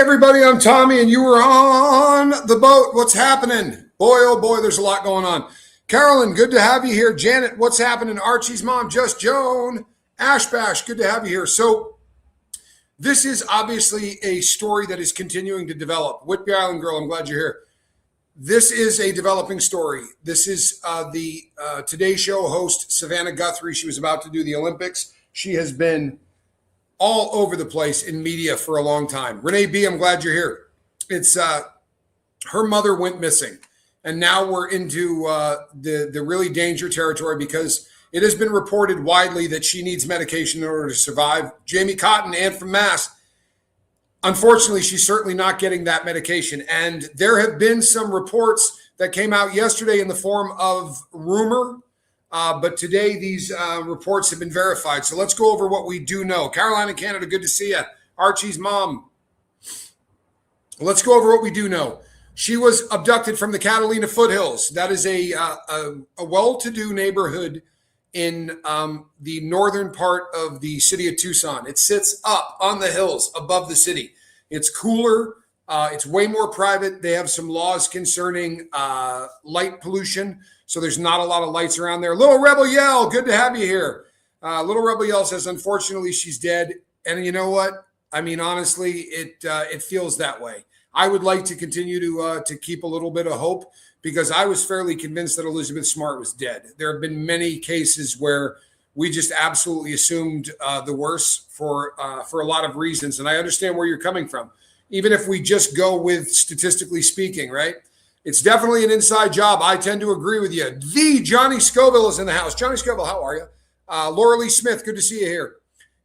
everybody, I'm Tommy, and you were on the boat. What's happening? Boy, oh boy, there's a lot going on. Carolyn, good to have you here. Janet, what's happening? Archie's mom, Just Joan. Ashbash, good to have you here. So this is obviously a story that is continuing to develop. Whitby Island Girl, I'm glad you're here. This is a developing story. This is the Today Show host, Savannah Guthrie. She was about to do the Olympics. She has been all over the place in media for a long time. Renee B., I'm glad you're here. It's her mother went missing, and now we're into the really danger territory because it has been reported widely that she needs medication in order to survive. Jamie Cotton, Ann from Mass. Unfortunately, she's certainly not getting that medication. And there have been some reports that came out yesterday in the form of rumor. But today, these reports have been verified. So let's go over what we do know. Carolina, Canada, good to see you. Archie's mom. Let's go over what we do know. She was abducted from the Catalina foothills. That is a well-to-do neighborhood in the northern part of the city of Tucson. It sits up on the hills above the city. It's cooler. It's way more private. They have some laws concerning light pollution. So there's not a lot of lights around there. Little Rebel Yell, good to have you here. Little Rebel Yell says, unfortunately, she's dead. And you know what? I mean, honestly, it feels that way. I would like to continue to keep a little bit of hope because I was fairly convinced that Elizabeth Smart was dead. There have been many cases where we just absolutely assumed the worst for a lot of reasons. And I understand where you're coming from. Even if we just go with statistically speaking, right? It's definitely an inside job. I tend to agree with you. The Johnny Scoville is in the house. Johnny Scoville, how are you? Laura Lee Smith, good to see you here.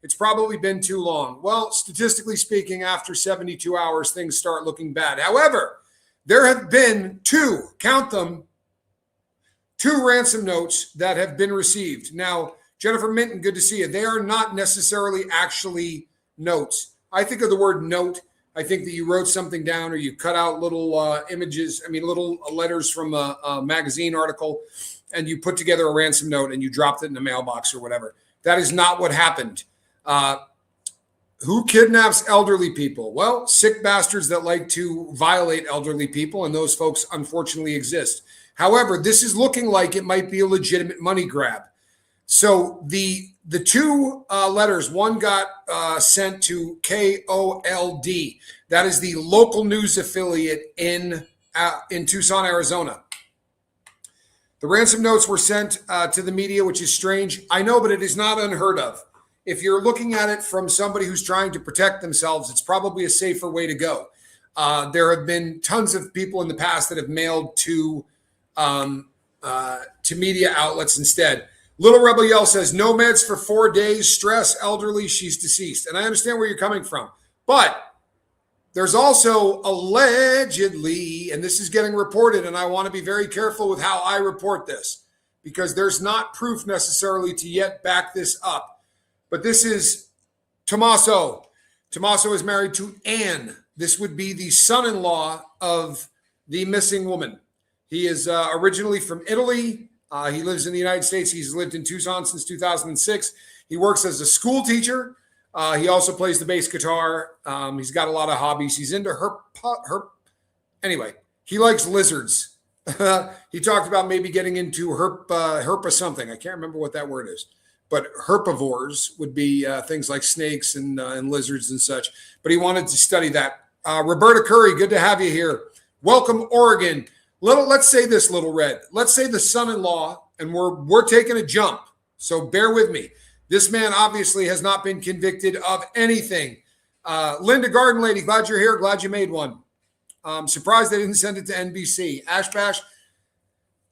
It's probably been too long. Well, statistically speaking, after 72 hours, things start looking bad. However, there have been two ransom notes that have been received. Now, Jennifer Minton, good to see you. They are not necessarily actually notes. I think of the word note. I think that you wrote something down or you cut out little little letters from a magazine article, and you put together a ransom note and you dropped it in the mailbox or whatever. That is not what happened. Who kidnaps elderly people? Well, sick bastards that like to violate elderly people, and those folks unfortunately exist. However, this is looking like it might be a legitimate money grab. So the two letters, one got sent to KOLD. That is the local news affiliate in Tucson, Arizona. The ransom notes were sent to the media, which is strange. I know, but it is not unheard of. If you're looking at it from somebody who's trying to protect themselves, it's probably a safer way to go. There have been tons of people in the past that have mailed to media outlets instead. Little Rebel Yell says, no meds for 4 days, stress, elderly, she's deceased. And I understand where you're coming from. But there's also allegedly, and this is getting reported, and I want to be very careful with how I report this, because there's not proof necessarily to yet back this up. But this is Tommaso. Tommaso is married to Anne. This would be the son-in-law of the missing woman. He is originally from Italy. He lives in the United States. He's lived in Tucson since 2006. He works as a school teacher. He also plays the bass guitar. He's got a lot of hobbies. He's into Anyway, he likes lizards. He talked about maybe getting into herpa something. I can't remember what that word is. But herbivores would be things like snakes and lizards and such. But he wanted to study that. Roberta Curry, good to have you here. Welcome, Oregon. Let's say this, Little Red. Let's say the son-in-law, and we're taking a jump. So bear with me. This man obviously has not been convicted of anything. Linda Garden Lady, glad you're here. Glad you made one. Surprised they didn't send it to NBC. Ashbash.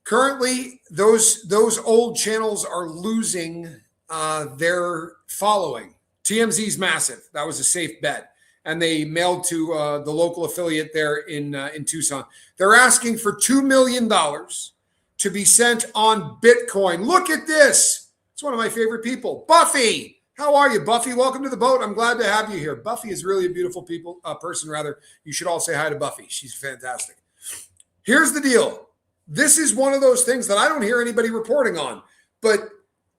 Currently, those old channels are losing their following. TMZ's massive. That was a safe bet. And they mailed to the local affiliate there in Tucson. They're asking for $2 million to be sent on Bitcoin. Look at this. It's one of my favorite people. Buffy. How are you, Buffy? Welcome to the boat. I'm glad to have you here. Buffy is really a beautiful person. You should all say hi to Buffy. She's fantastic. Here's the deal. This is one of those things that I don't hear anybody reporting on. But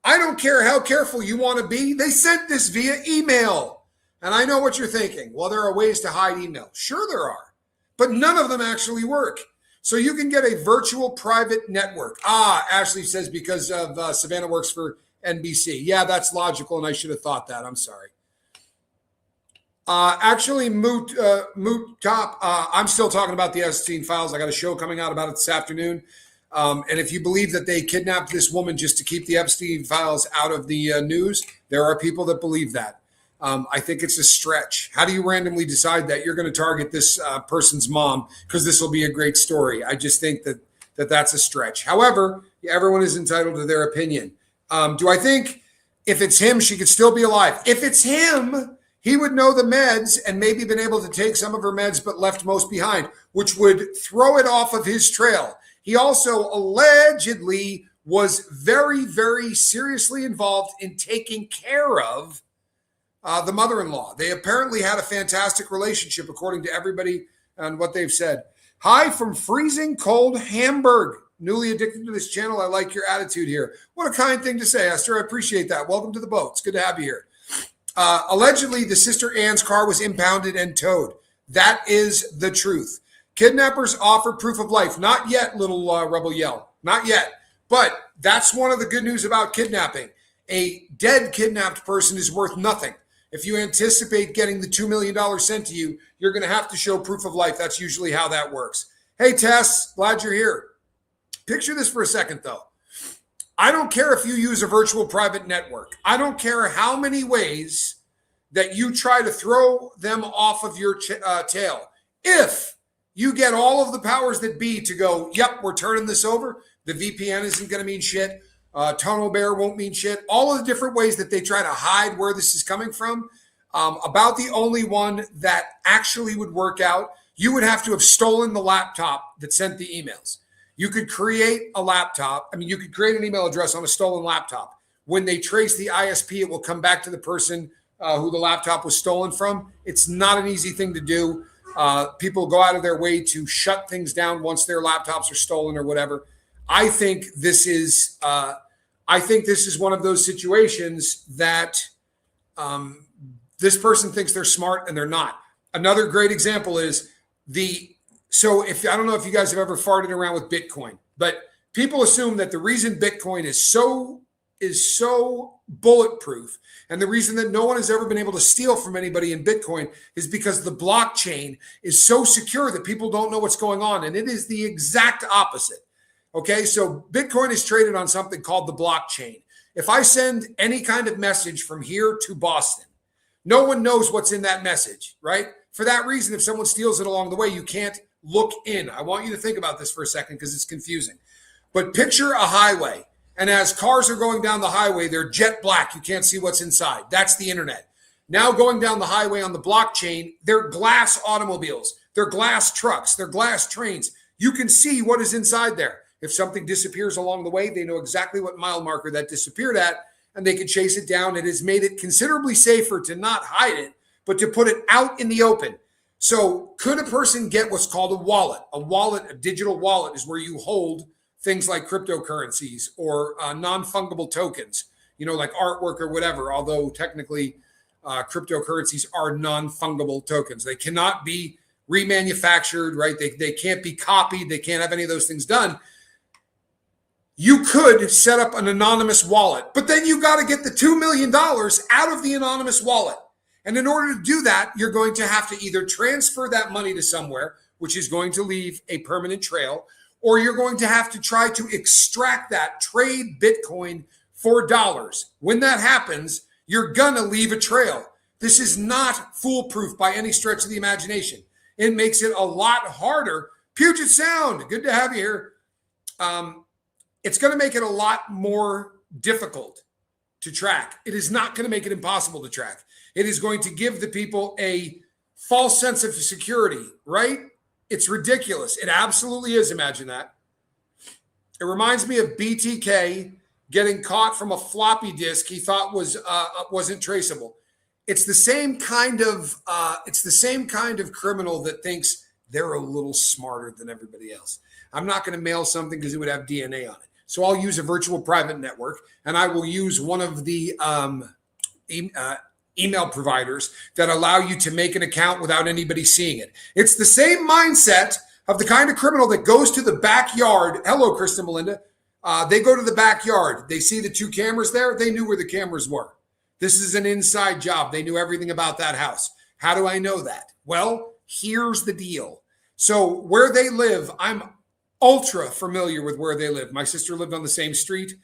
I don't care how careful you want to be. They sent this via email. And I know what you're thinking. Well, there are ways to hide email. Sure there are, but none of them actually work. So you can get a virtual private network. Ashley says because of Savannah works for NBC. Yeah, that's logical, and I should have thought that. I'm sorry. Actually, Moot Top, I'm still talking about the Epstein files. I got a show coming out about it this afternoon. And if you believe that they kidnapped this woman just to keep the Epstein files out of the news, there are people that believe that. I think it's a stretch. How do you randomly decide that you're going to target this person's mom because this will be a great story? I just think that that's a stretch. However, everyone is entitled to their opinion. Do I think if it's him, she could still be alive? If it's him, he would know the meds and maybe been able to take some of her meds but left most behind, which would throw it off of his trail. He also allegedly was very, very seriously involved in taking care of the mother-in-law. They apparently had a fantastic relationship, according to everybody and what they've said. Hi from freezing cold Hamburg. Newly addicted to this channel. I like your attitude here. What a kind thing to say, Esther. I appreciate that. Welcome to the boat. It's good to have you here. Allegedly, the sister Ann's car was impounded and towed. That is the truth. Kidnappers offer proof of life. Not yet, little rebel yell. Not yet. But that's one of the good news about kidnapping. A dead kidnapped person is worth nothing. If you anticipate getting the $2 million sent to you, you're going to have to show proof of life. That's usually how that works. Hey, Tess, glad you're here. Picture this for a second, though. I don't care if you use a virtual private network. I don't care how many ways that you try to throw them off of your tail. If you get all of the powers that be to go, yep, we're turning this over, the VPN isn't going to mean shit. Tono Bear won't mean shit. All of the different ways that they try to hide where this is coming from. About the only one that actually would work out, you would have to have stolen the laptop that sent the emails. You could create a laptop. I mean, you could create an email address on a stolen laptop. When they trace the ISP, it will come back to the person who the laptop was stolen from. It's not an easy thing to do. People go out of their way to shut things down once their laptops are stolen or whatever. I think this is one of those situations that this person thinks they're smart and they're not. Another great example is I don't know if you guys have ever farted around with Bitcoin, but people assume that the reason Bitcoin is so bulletproof and the reason that no one has ever been able to steal from anybody in Bitcoin is because the blockchain is so secure that people don't know what's going on. And it is the exact opposite. Okay, so Bitcoin is traded on something called the blockchain. If I send any kind of message from here to Boston, no one knows what's in that message, right? For that reason, if someone steals it along the way, you can't look in. I want you to think about this for a second because it's confusing. But picture a highway, and as cars are going down the highway, they're jet black. You can't see what's inside. That's the internet. Now going down the highway on the blockchain, they're glass automobiles, they're glass trucks, they're glass trains. You can see what is inside there. If something disappears along the way, they know exactly what mile marker that disappeared at, and they can chase it down. It has made it considerably safer to not hide it, but to put it out in the open. So could a person get what's called a wallet? A wallet, a digital wallet, is where you hold things like cryptocurrencies or non-fungible tokens, like artwork or whatever, although technically cryptocurrencies are non-fungible tokens. They cannot be remanufactured, right? They can't be copied. They can't have any of those things done. You could set up an anonymous wallet, but then you got to get the $2 million out of the anonymous wallet. And in order to do that, you're going to have to either transfer that money to somewhere, which is going to leave a permanent trail, or you're going to have to try to extract that, trade Bitcoin for dollars. When that happens, you're going to leave a trail. This is not foolproof by any stretch of the imagination. It makes it a lot harder. Puget Sound, good to have you here. It's going to make it a lot more difficult to track. It is not going to make it impossible to track. It is going to give the people a false sense of security, right? It's ridiculous. It absolutely is. Imagine that. It reminds me of BTK getting caught from a floppy disk he thought wasn't traceable. It's the same kind of criminal that thinks they're a little smarter than everybody else. I'm not going to mail something because it would have DNA on it. So I'll use a virtual private network, and I will use one of the email providers that allow you to make an account without anybody seeing it. It's the same mindset of the kind of criminal that goes to the backyard. Hello, Kristen Melinda. They go to the backyard. They see the 2 cameras there. They knew where the cameras were. This is an inside job. They knew everything about that house. How do I know that? Well, here's the deal. So where they live, I'm ultra familiar with where they live. My sister lived on the same street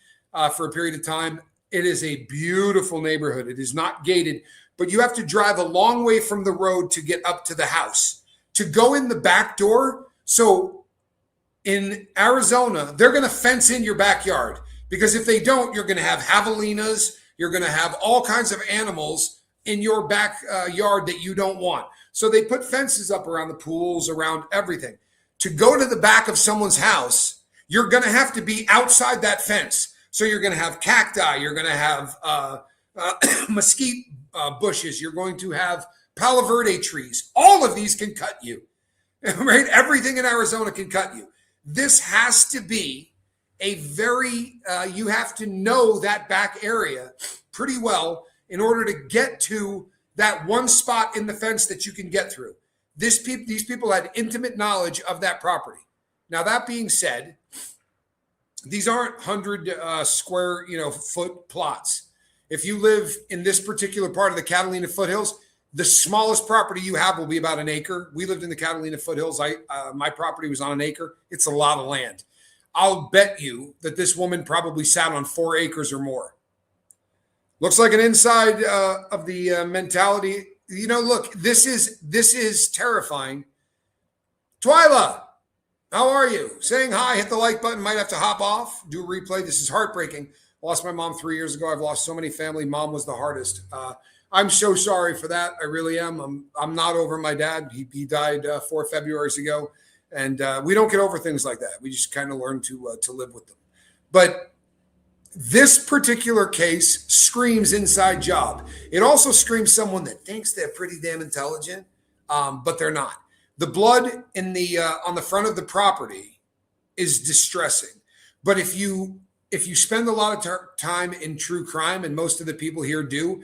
for a period of time. It is a beautiful neighborhood. It is not gated, but you have to drive a long way from the road to get up to the house. To go in the back door, so in Arizona, they're going to fence in your backyard, because if they don't, you're going to have javelinas, you're going to have all kinds of animals in your backyard that you don't want. So they put fences up around the pools, around everything. To go to the back of someone's house, you're going to have to be outside that fence. So you're going to have cacti, you're going to have mesquite bushes, you're going to have Palo Verde trees. All of these can cut you, right? Everything in Arizona can cut you. This has to be a very, you have to know that back area pretty well in order to get to that one spot in the fence that you can get through. These people had intimate knowledge of that property. Now, that being said, these aren't 100 square, foot plots. If you live in this particular part of the Catalina foothills, the smallest property you have will be about an acre. We lived in the Catalina foothills. My property was on an acre. It's a lot of land. I'll bet you that this woman probably sat on 4 acres or more. Looks like an inside of the mentality. Look, this is terrifying. Twyla, how are you? Saying hi, hit the like button, might have to hop off, do a replay. This is heartbreaking. Lost my mom 3 years ago. I've lost so many family. Mom was the hardest. I'm so sorry for that. I really am. I'm not over my dad. He died 4 Februarys ago. And we don't get over things like that. We just kind of learn to live with them. But this particular case screams inside job. It also screams someone that thinks they're pretty damn intelligent, but they're not. The blood in the on the front of the property is distressing. But if you spend a lot of time in true crime, and most of the people here do,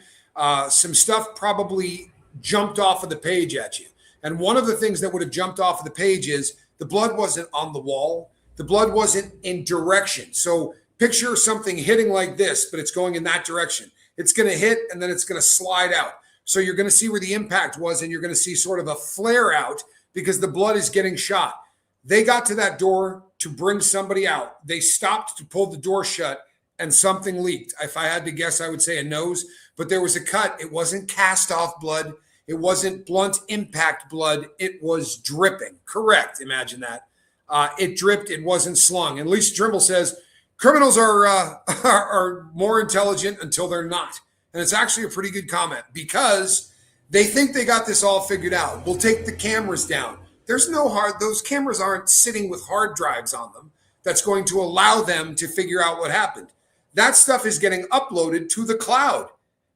some stuff probably jumped off of the page at you. And one of the things that would have jumped off of the page is the blood wasn't on the wall. The blood wasn't in direction. So picture something hitting like this, but it's going in that direction. It's going to hit and then it's going to slide out. So you're going to see where the impact was, and you're going to see sort of a flare out because the blood is getting shot. They got to that door to bring somebody out. They stopped to pull the door shut, and something leaked. If I had to guess, I would say a nose, but there was a cut. It wasn't cast off blood. It wasn't blunt impact blood. It was dripping. Correct. Imagine that. It dripped. It wasn't slung. And Lisa Trimble says, criminals are more intelligent until they're not. And it's actually a pretty good comment, because they think they got this all figured out. We'll take the cameras down. Those cameras aren't sitting with hard drives on them that's going to allow them to figure out what happened. That stuff is getting uploaded to the cloud.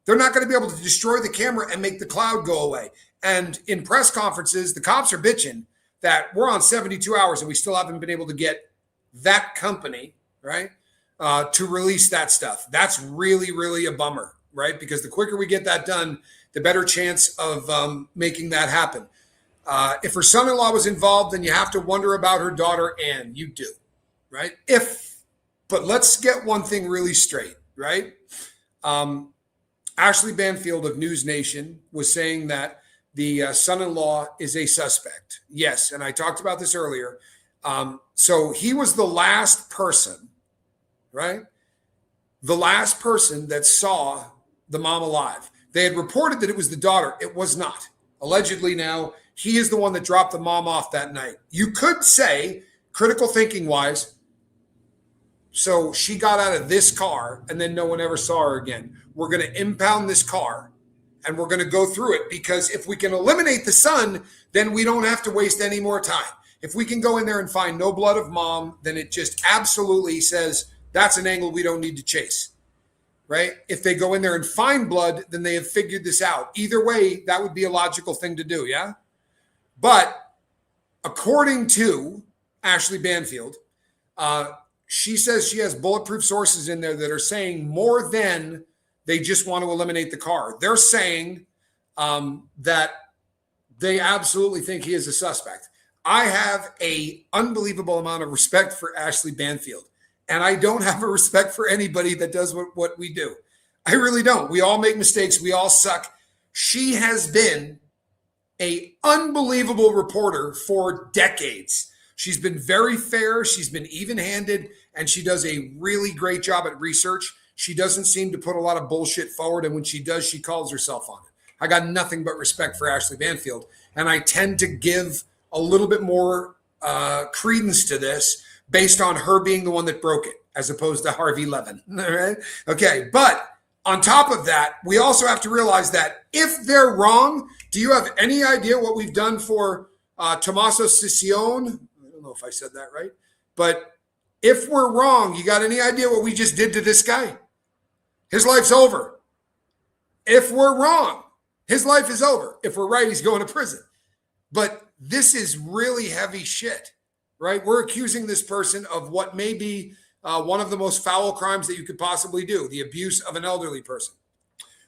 They're not going to be able to destroy the camera and make the cloud go away. And in press conferences, the cops are bitching that we're on 72 hours and we still haven't been able to get that company, right, to release that stuff. That's really, really a bummer, right? Because the quicker we get that done, the better chance of making that happen. If her son-in-law was involved, then you have to wonder about her daughter, Ann. You do, right? But let's get one thing really straight, right? Ashley Banfield of News Nation was saying that the son-in-law is a suspect. Yes, and I talked about this earlier. So he was the last person, right? The last person that saw the mom alive. They had reported that it was the daughter. It was not. Allegedly now, he is the one that dropped the mom off that night. You could say, critical thinking wise, so she got out of this car and then no one ever saw her again. We're going to impound this car and we're going to go through it, because if we can eliminate the son, then we don't have to waste any more time. If we can go in there and find no blood of mom, then it just absolutely says that's an angle we don't need to chase, right? If they go in there and find blood, then they have figured this out. Either way, that would be a logical thing to do, yeah? But according to Ashley Banfield, she says she has bulletproof sources in there that are saying more than They just want to eliminate the car. They're saying that they absolutely think he is a suspect. I have a unbelievable amount of respect for Ashley Banfield, and I don't have a respect for anybody that does what we do. I really don't. We all make mistakes. We all suck. She has been an unbelievable reporter for decades. She's been very fair. She's been even-handed, and she does a really great job at research. She doesn't seem to put a lot of bullshit forward, and when she does, she calls herself on it. I got nothing but respect for Ashley Banfield, and I tend to give a little bit more credence to this based on her being the one that broke it, as opposed to Harvey Levin. All right? Okay, but on top of that, we also have to realize that if they're wrong, do you have any idea what we've done for Tommaso Ciccione? I don't know if I said that right, but if we're wrong, you got any idea what we just did to this guy? His life's over. If we're wrong, his life is over. If we're right, he's going to prison. But this is really heavy shit, right? We're accusing this person of what may be one of the most foul crimes that you could possibly do, the abuse of an elderly person.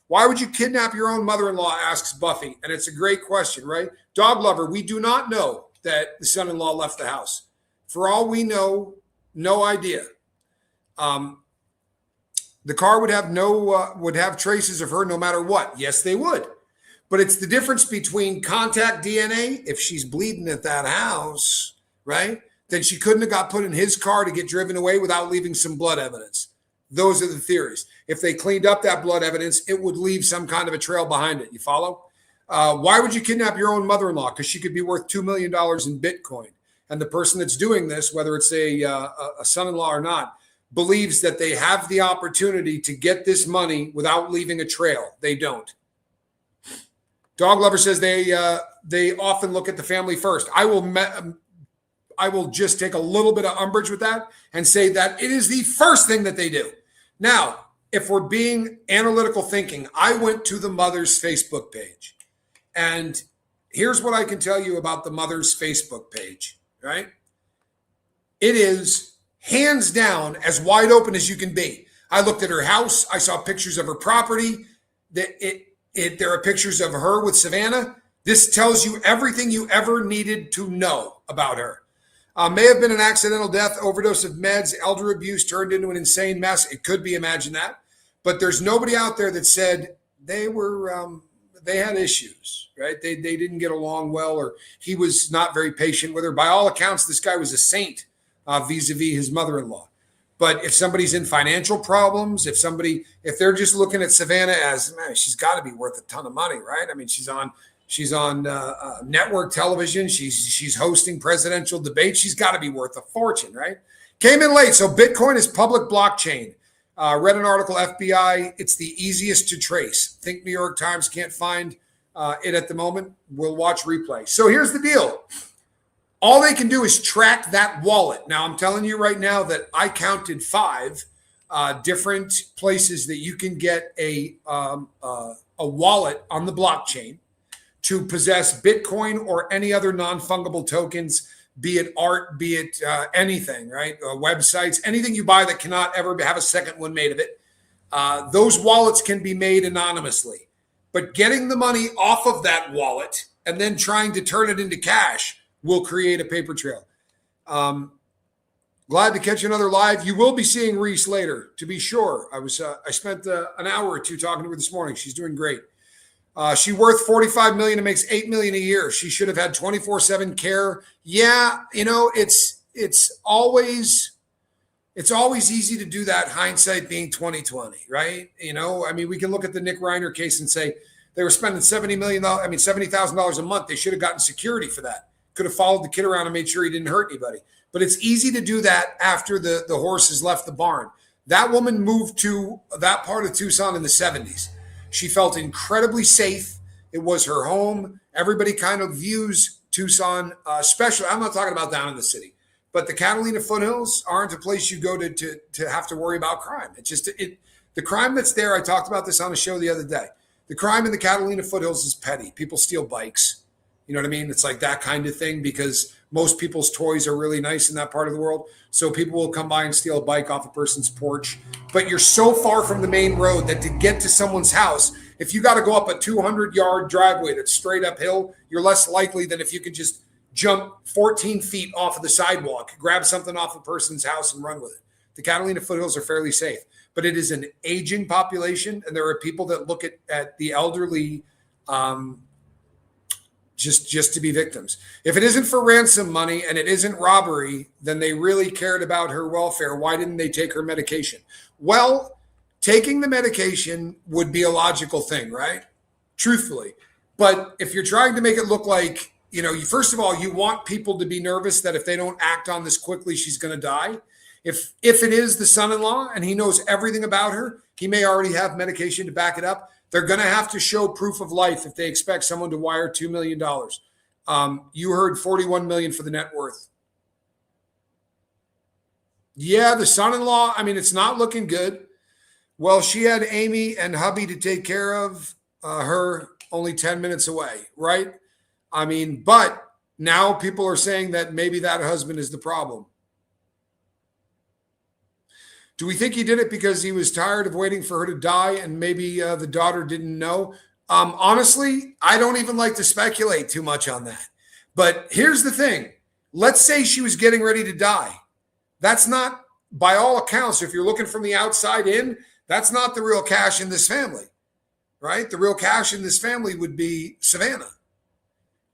Why would you kidnap your own mother-in-law, asks Buffy. And it's a great question, right? Dog lover, we do not know that the son-in-law left the house. For all we know, no idea. The car would have traces of her no matter what. Yes, they would. But it's the difference between contact DNA. If she's bleeding at that house, right, then she couldn't have got put in his car to get driven away without leaving some blood evidence. Those are the theories. If they cleaned up that blood evidence, it would leave some kind of a trail behind it. You follow? Why would you kidnap your own mother-in-law? Because she could be worth $2 million in Bitcoin. And the person that's doing this, whether it's a son-in-law or not, believes that they have the opportunity to get this money without leaving a trail. They don't. Dog lover says they often look at the family first. I will just take a little bit of umbrage with that and say that it is the first thing that they do. Now, if we're being analytical thinking, I went to the mother's Facebook page. And here's what I can tell you about the mother's Facebook page, right? It is hands down as wide open as you can be. I looked at her house. I saw pictures of her property. There are pictures of her with Savannah. This tells you everything you ever needed to know about her. May have been an accidental death, overdose of meds, elder abuse turned into an insane mess. It could be, imagine that. But there's nobody out there that said they had issues, right? They didn't get along well, or he was not very patient with her. By all accounts, this guy was a saint vis-a-vis his mother-in-law. But if somebody's in financial problems, if they're just looking at Savannah as, man, she's got to be worth a ton of money, right? I mean, she's on network television. She's hosting presidential debates. She's got to be worth a fortune, right? Came in late. So Bitcoin is public blockchain. Read an article, FBI. It's the easiest to trace. Think New York Times can't find it at the moment. We'll watch replay. So here's the deal. All they can do is track that wallet. Now, I'm telling you right now that I counted 5 different places that you can get a wallet on the blockchain to possess Bitcoin or any other non-fungible tokens, be it art, be it anything, right? Websites, anything you buy that cannot ever have a second one made of it. Those wallets can be made anonymously. But getting the money off of that wallet and then trying to turn it into cash will create a paper trail. Glad to catch another live. You will be seeing Reese later, to be sure. I spent an hour or two talking to her this morning. She's doing great. She worth $45 million and makes $8 million a year. She should have had 24/7 care. Yeah, it's always easy to do that. Hindsight being 2020, right? I mean, we can look at the Nick Reiner case and say they were spending $70,000 a month. They should have gotten security for that. Could have followed the kid around and made sure he didn't hurt anybody. But it's easy to do that after the horses left the barn. That woman moved to that part of Tucson in the 70s. She felt incredibly safe. It was her home. Everybody kind of views Tucson, especially, I'm not talking about down in the city, but the Catalina foothills aren't a place you go to have to worry about crime. It's just, the crime that's there, I talked about this on a show the other day. The crime in the Catalina foothills is petty. People steal bikes. You know what I mean? It's like that kind of thing, because most people's toys are really nice in that part of the world. So people will come by and steal a bike off a person's porch. But you're so far from the main road that to get to someone's house, if you got to go up a 200-yard driveway that's straight uphill, you're less likely than if you could just jump 14 feet off of the sidewalk, grab something off a person's house and run with it. The Catalina foothills are fairly safe, but it is an aging population, and there are people that look at the elderly just to be victims. If it isn't for ransom money and it isn't robbery, then they really cared about her welfare. Why didn't they take her medication? Well, taking the medication would be a logical thing, right? Truthfully. But if you're trying to make it look like, first of all, you want people to be nervous that if they don't act on this quickly, she's going to die. If it is the son-in-law and he knows everything about her, he may already have medication to back it up. They're going to have to show proof of life if they expect someone to wire $2 million. You heard $41 million for the net worth. Yeah, the son-in-law, it's not looking good. Well, she had Amy and hubby to take care of her only 10 minutes away, right? But now people are saying that maybe that husband is the problem. Do we think he did it because he was tired of waiting for her to die and maybe the daughter didn't know? Honestly, I don't even like to speculate too much on that. But here's the thing. Let's say she was getting ready to die. That's not, by all accounts, if you're looking from the outside in, that's not the real cash in this family, right? The real cash in this family would be Savannah.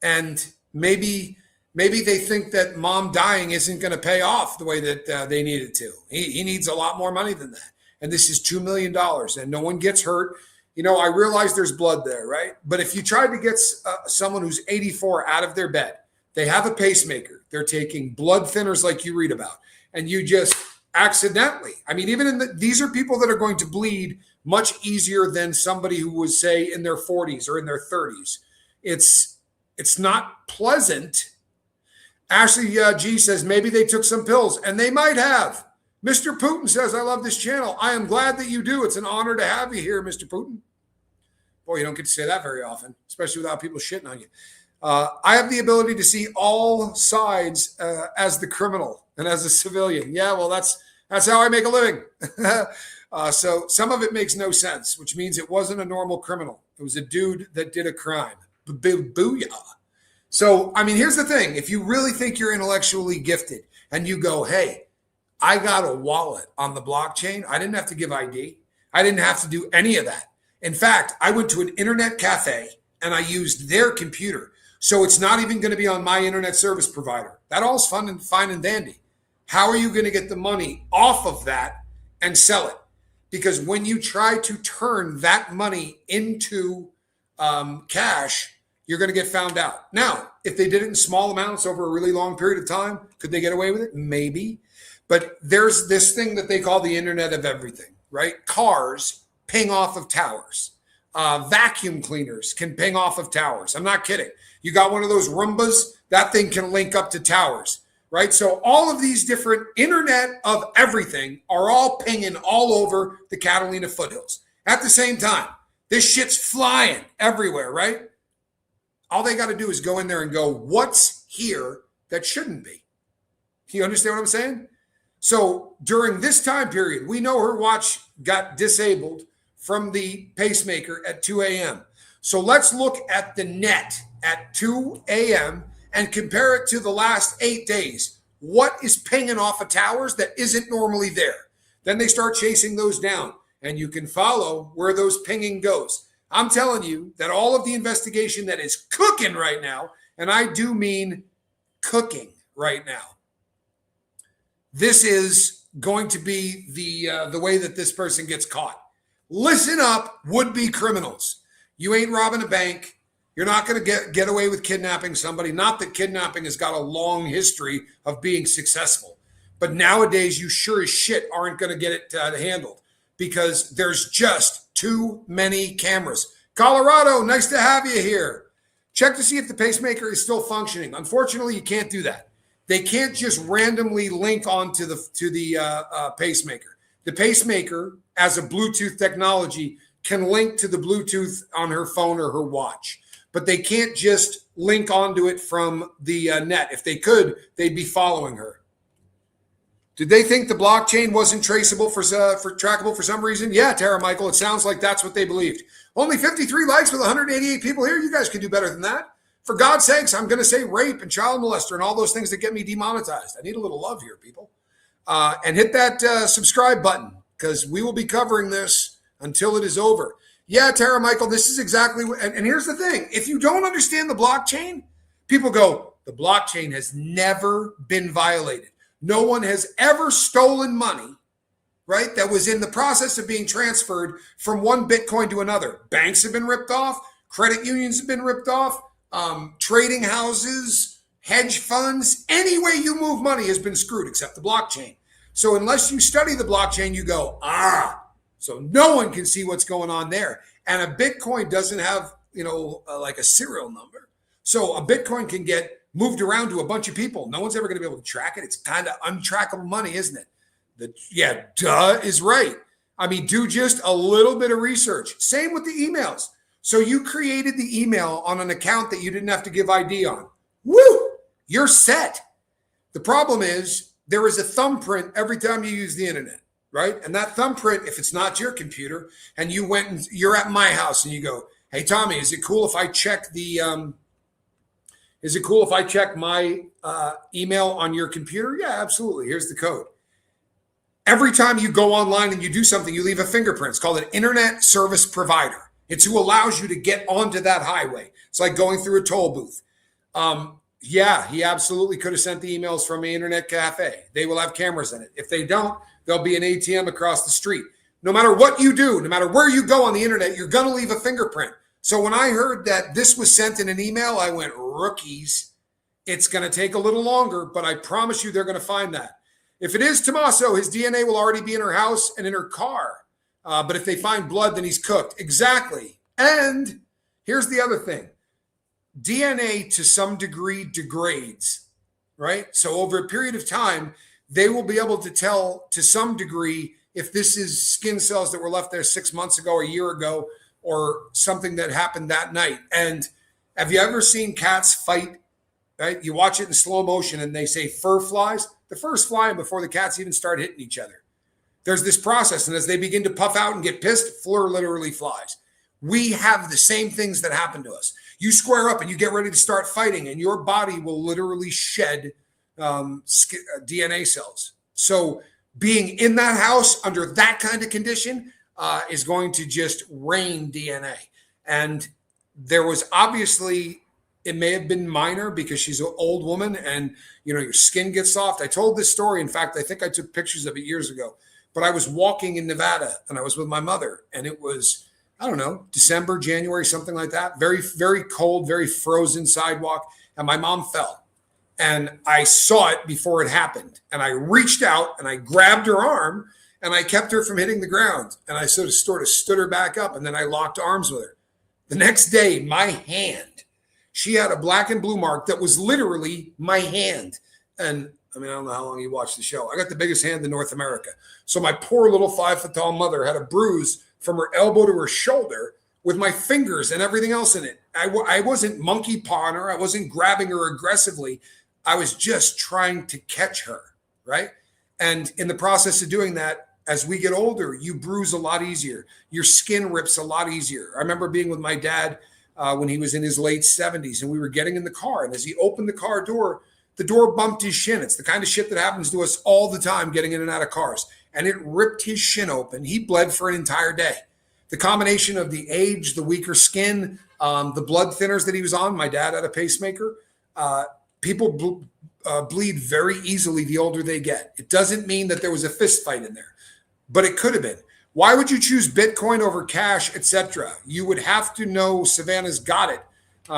And maybe they think that mom dying isn't going to pay off the way that they need it to. He needs a lot more money than that. And this is $2 million and no one gets hurt. I realize there's blood there, right? But if you try to get someone who's 84 out of their bed, they have a pacemaker, they're taking blood thinners like you read about, and you just accidentally, these are people that are going to bleed much easier than somebody who was, say, in their 40s or in their 30s. It's not pleasant. Ashley G says, maybe they took some pills, and they might have. Mr. Putin says, I love this channel. I am glad that you do. It's an honor to have you here, Mr. Putin. Boy, you don't get to say that very often, especially without people shitting on you. I have the ability to see all sides as the criminal and as a civilian. Yeah, well, that's how I make a living. So some of it makes no sense, which means it wasn't a normal criminal. It was a dude that did a crime. Booyah. So, here's the thing. If you really think you're intellectually gifted and you go, hey, I got a wallet on the blockchain. I didn't have to give ID. I didn't have to do any of that. In fact, I went to an internet cafe and I used their computer. So it's not even going to be on my internet service provider. That all's fine and dandy. How are you going to get the money off of that and sell it? Because when you try to turn that money into cash, you're going to get found out. Now, if they did it in small amounts over a really long period of time, could they get away with it? Maybe. But there's this thing that they call the Internet of Everything, right? Cars ping off of towers. Vacuum cleaners can ping off of towers. I'm not kidding. You got one of those Roombas, that thing can link up to towers, right? So all of these different Internet of Everything are all pinging all over the Catalina foothills at the same time. This shit's flying everywhere, right? All they got to do is go in there and go, what's here that shouldn't be? You understand what I'm saying? So during this time period, we know her watch got disabled from the pacemaker at 2 a.m. So let's look at the net at 2 a.m. and compare it to the last 8 days. What is pinging off of towers that isn't normally there? Then they start chasing those down, and you can follow where those pinging goes. I'm telling you that all of the investigation that is cooking right now, and I do mean cooking right now, this is going to be the way that this person gets caught. Listen up, would-be criminals. You ain't robbing a bank. You're not going to get away with kidnapping somebody. Not that kidnapping has got a long history of being successful. But nowadays, you sure as shit aren't going to get it handled because there's just too many cameras. Colorado, nice to have you here. Check to see if the pacemaker is still functioning. Unfortunately, you can't do that. They can't just randomly link onto the pacemaker. The pacemaker, as a Bluetooth technology, can link to the Bluetooth on her phone or her watch. but they can't just link onto it from the net. If they could, they'd be following her. Did they think the blockchain wasn't traceable for trackable for some reason? Yeah, Tara Michael, it sounds like that's what they believed. Only 53 likes with 188 people here. You guys can do better than that. For God's sakes, I'm going to say rape and child molester and all those things that get me demonetized. I need a little love here, people. And hit that subscribe button, because we will be covering this until it is over. Yeah, Tara Michael, this is exactly what, and here's the thing. If you don't understand the blockchain, people go, the blockchain has never been violated. No one has ever stolen money, right, that was in the process of being transferred from one Bitcoin to another. Banks have been ripped off. Credit unions have been ripped off. Trading houses, hedge funds, any way you move money has been screwed except the blockchain. So unless you study the blockchain, you go, so no one can see what's going on there. And a Bitcoin doesn't have, like a serial number. So a Bitcoin can get moved around to a bunch of people. No one's ever going to be able to track it. It's kind of untrackable money, isn't it? Duh is right. I mean, do just a little bit of research. Same with the emails. So you created the email on an account that you didn't have to give ID on. Woo! You're set. The problem is there is a thumbprint every time you use the internet, right? And that thumbprint, if it's not your computer, and you went and you're at my house and you go, hey, Tommy, is it cool if I check my email on your computer? Yeah, absolutely. Here's the code. Every time you go online and you do something, you leave a fingerprint. It's called an internet service provider. It's who allows you to get onto that highway. It's like going through a toll booth. Yeah, he absolutely could have sent the emails from an internet cafe. They will have cameras in it. If they don't, there'll be an ATM across the street. No matter what you do, no matter where you go on the internet, you're going to leave a fingerprint. So when I heard that this was sent in an email, I went, rookies. It's going to take a little longer, but I promise you they're going to find that. If it is Tommaso, his DNA will already be in her house and in her car. But if they find blood, then he's cooked. Exactly. And here's the other thing. DNA to some degree degrades, right? So over a period of time, they will be able to tell to some degree if this is skin cells that were left there 6 months ago, a year ago, or something that happened that night. And have you ever seen cats fight, right? You watch it in slow motion and they say fur flies. The fur's flying before the cats even start hitting each other. There's this process, and as they begin to puff out and get pissed, fur literally flies. We have the same things that happen to us. You square up and you get ready to start fighting, and your body will literally shed DNA cells. So being in that house under that kind of condition is going to just rain DNA. And there was obviously, it may have been minor because she's an old woman and, your skin gets soft. I told this story. In fact, I think I took pictures of it years ago. But I was walking in Nevada and I was with my mother, and it was, I don't know, December, January, something like that. Very, very cold, very frozen sidewalk. And my mom fell. And I saw it before it happened. And I reached out and I grabbed her arm and I kept her from hitting the ground. And I sort of stood her back up, and then I locked arms with her. The next day, my hand, she had a black and blue mark that was literally my hand. And I don't know how long you watched the show. I got the biggest hand in North America. So my poor little 5-foot-tall mother had a bruise from her elbow to her shoulder with my fingers and everything else in it. I wasn't monkey pawing her. I wasn't grabbing her aggressively. I was just trying to catch her, right? And in the process of doing that, as we get older, you bruise a lot easier. Your skin rips a lot easier. I remember being with my dad when he was in his late 70s, and we were getting in the car. And as he opened the car door, the door bumped his shin. It's the kind of shit that happens to us all the time getting in and out of cars. And it ripped his shin open. He bled for an entire day. The combination of the age, the weaker skin, the blood thinners that he was on, my dad had a pacemaker. People bleed very easily the older they get. It doesn't mean that there was a fist fight in there, but it could have been. Why would you choose Bitcoin over cash, etc.? You would have to know Savannah's got it.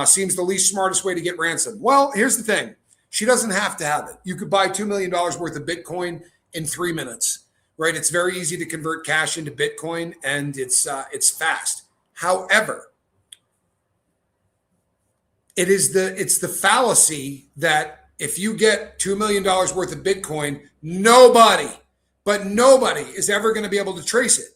Seems the least smartest way to get Ransom. Well, here's the thing. She doesn't have to have it. You could buy $2 million worth of Bitcoin in 3 minutes, right? It's very easy to convert cash into Bitcoin, and it's fast. However, it's the fallacy that if you get $2 million worth of Bitcoin, nobody is ever going to be able to trace it.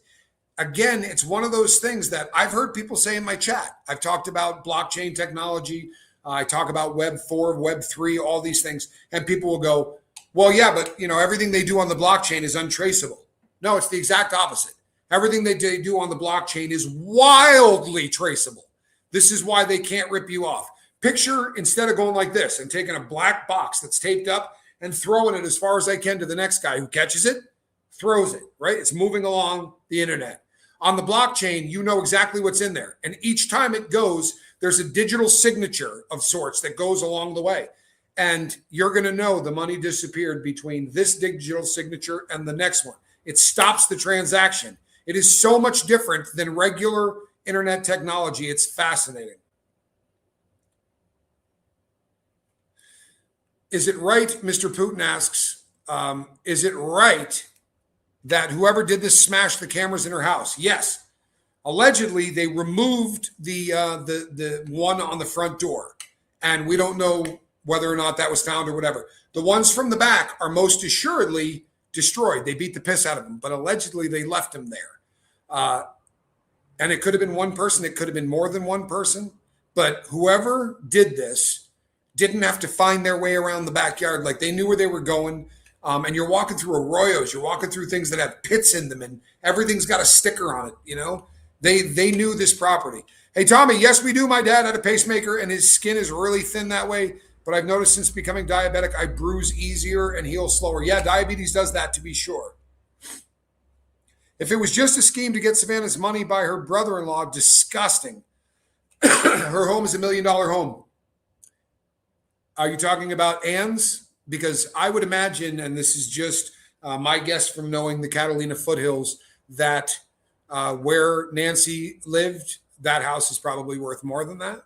again, it's one of those things that I've heard people say in my chat. I've talked about blockchain technology. I talk about Web 4, Web 3, all these things. And people will go, well, yeah, but everything they do on the blockchain is untraceable. No, it's the exact opposite. Everything they do on the blockchain is wildly traceable. This is why they can't rip you off. Picture, instead of going like this and taking a black box that's taped up and throwing it as far as I can to the next guy who catches it, throws it, right? It's moving along the internet. On the blockchain, you know exactly what's in there. And each time it goes, there's a digital signature of sorts that goes along the way. And you're going to know the money disappeared between this digital signature and the next one. It stops the transaction. It is so much different than regular internet technology. It's fascinating. Is it right, Mr. Putin asks, is it right that whoever did this smashed the cameras in her house? Yes. Allegedly, they removed the one on the front door, and we don't know whether or not that was found or whatever. The ones from the back are most assuredly destroyed. They beat the piss out of them, but allegedly they left them there. And it could have been one person. It could have been more than one person. But whoever did this didn't have to find their way around the backyard. Like, they knew where they were going. And you're walking through arroyos. You're walking through things that have pits in them, and everything's got a sticker on it. They knew this property. Hey, Tommy, yes, we do. My dad had a pacemaker, and his skin is really thin that way. But I've noticed since becoming diabetic, I bruise easier and heal slower. Yeah, diabetes does that, to be sure. If it was just a scheme to get Savannah's money by her brother-in-law, disgusting. Her home is $1 million home. Are you talking about Ann's? Because I would imagine, and this is just my guess from knowing the Catalina foothills, that where Nancy lived, that house is probably worth more than that.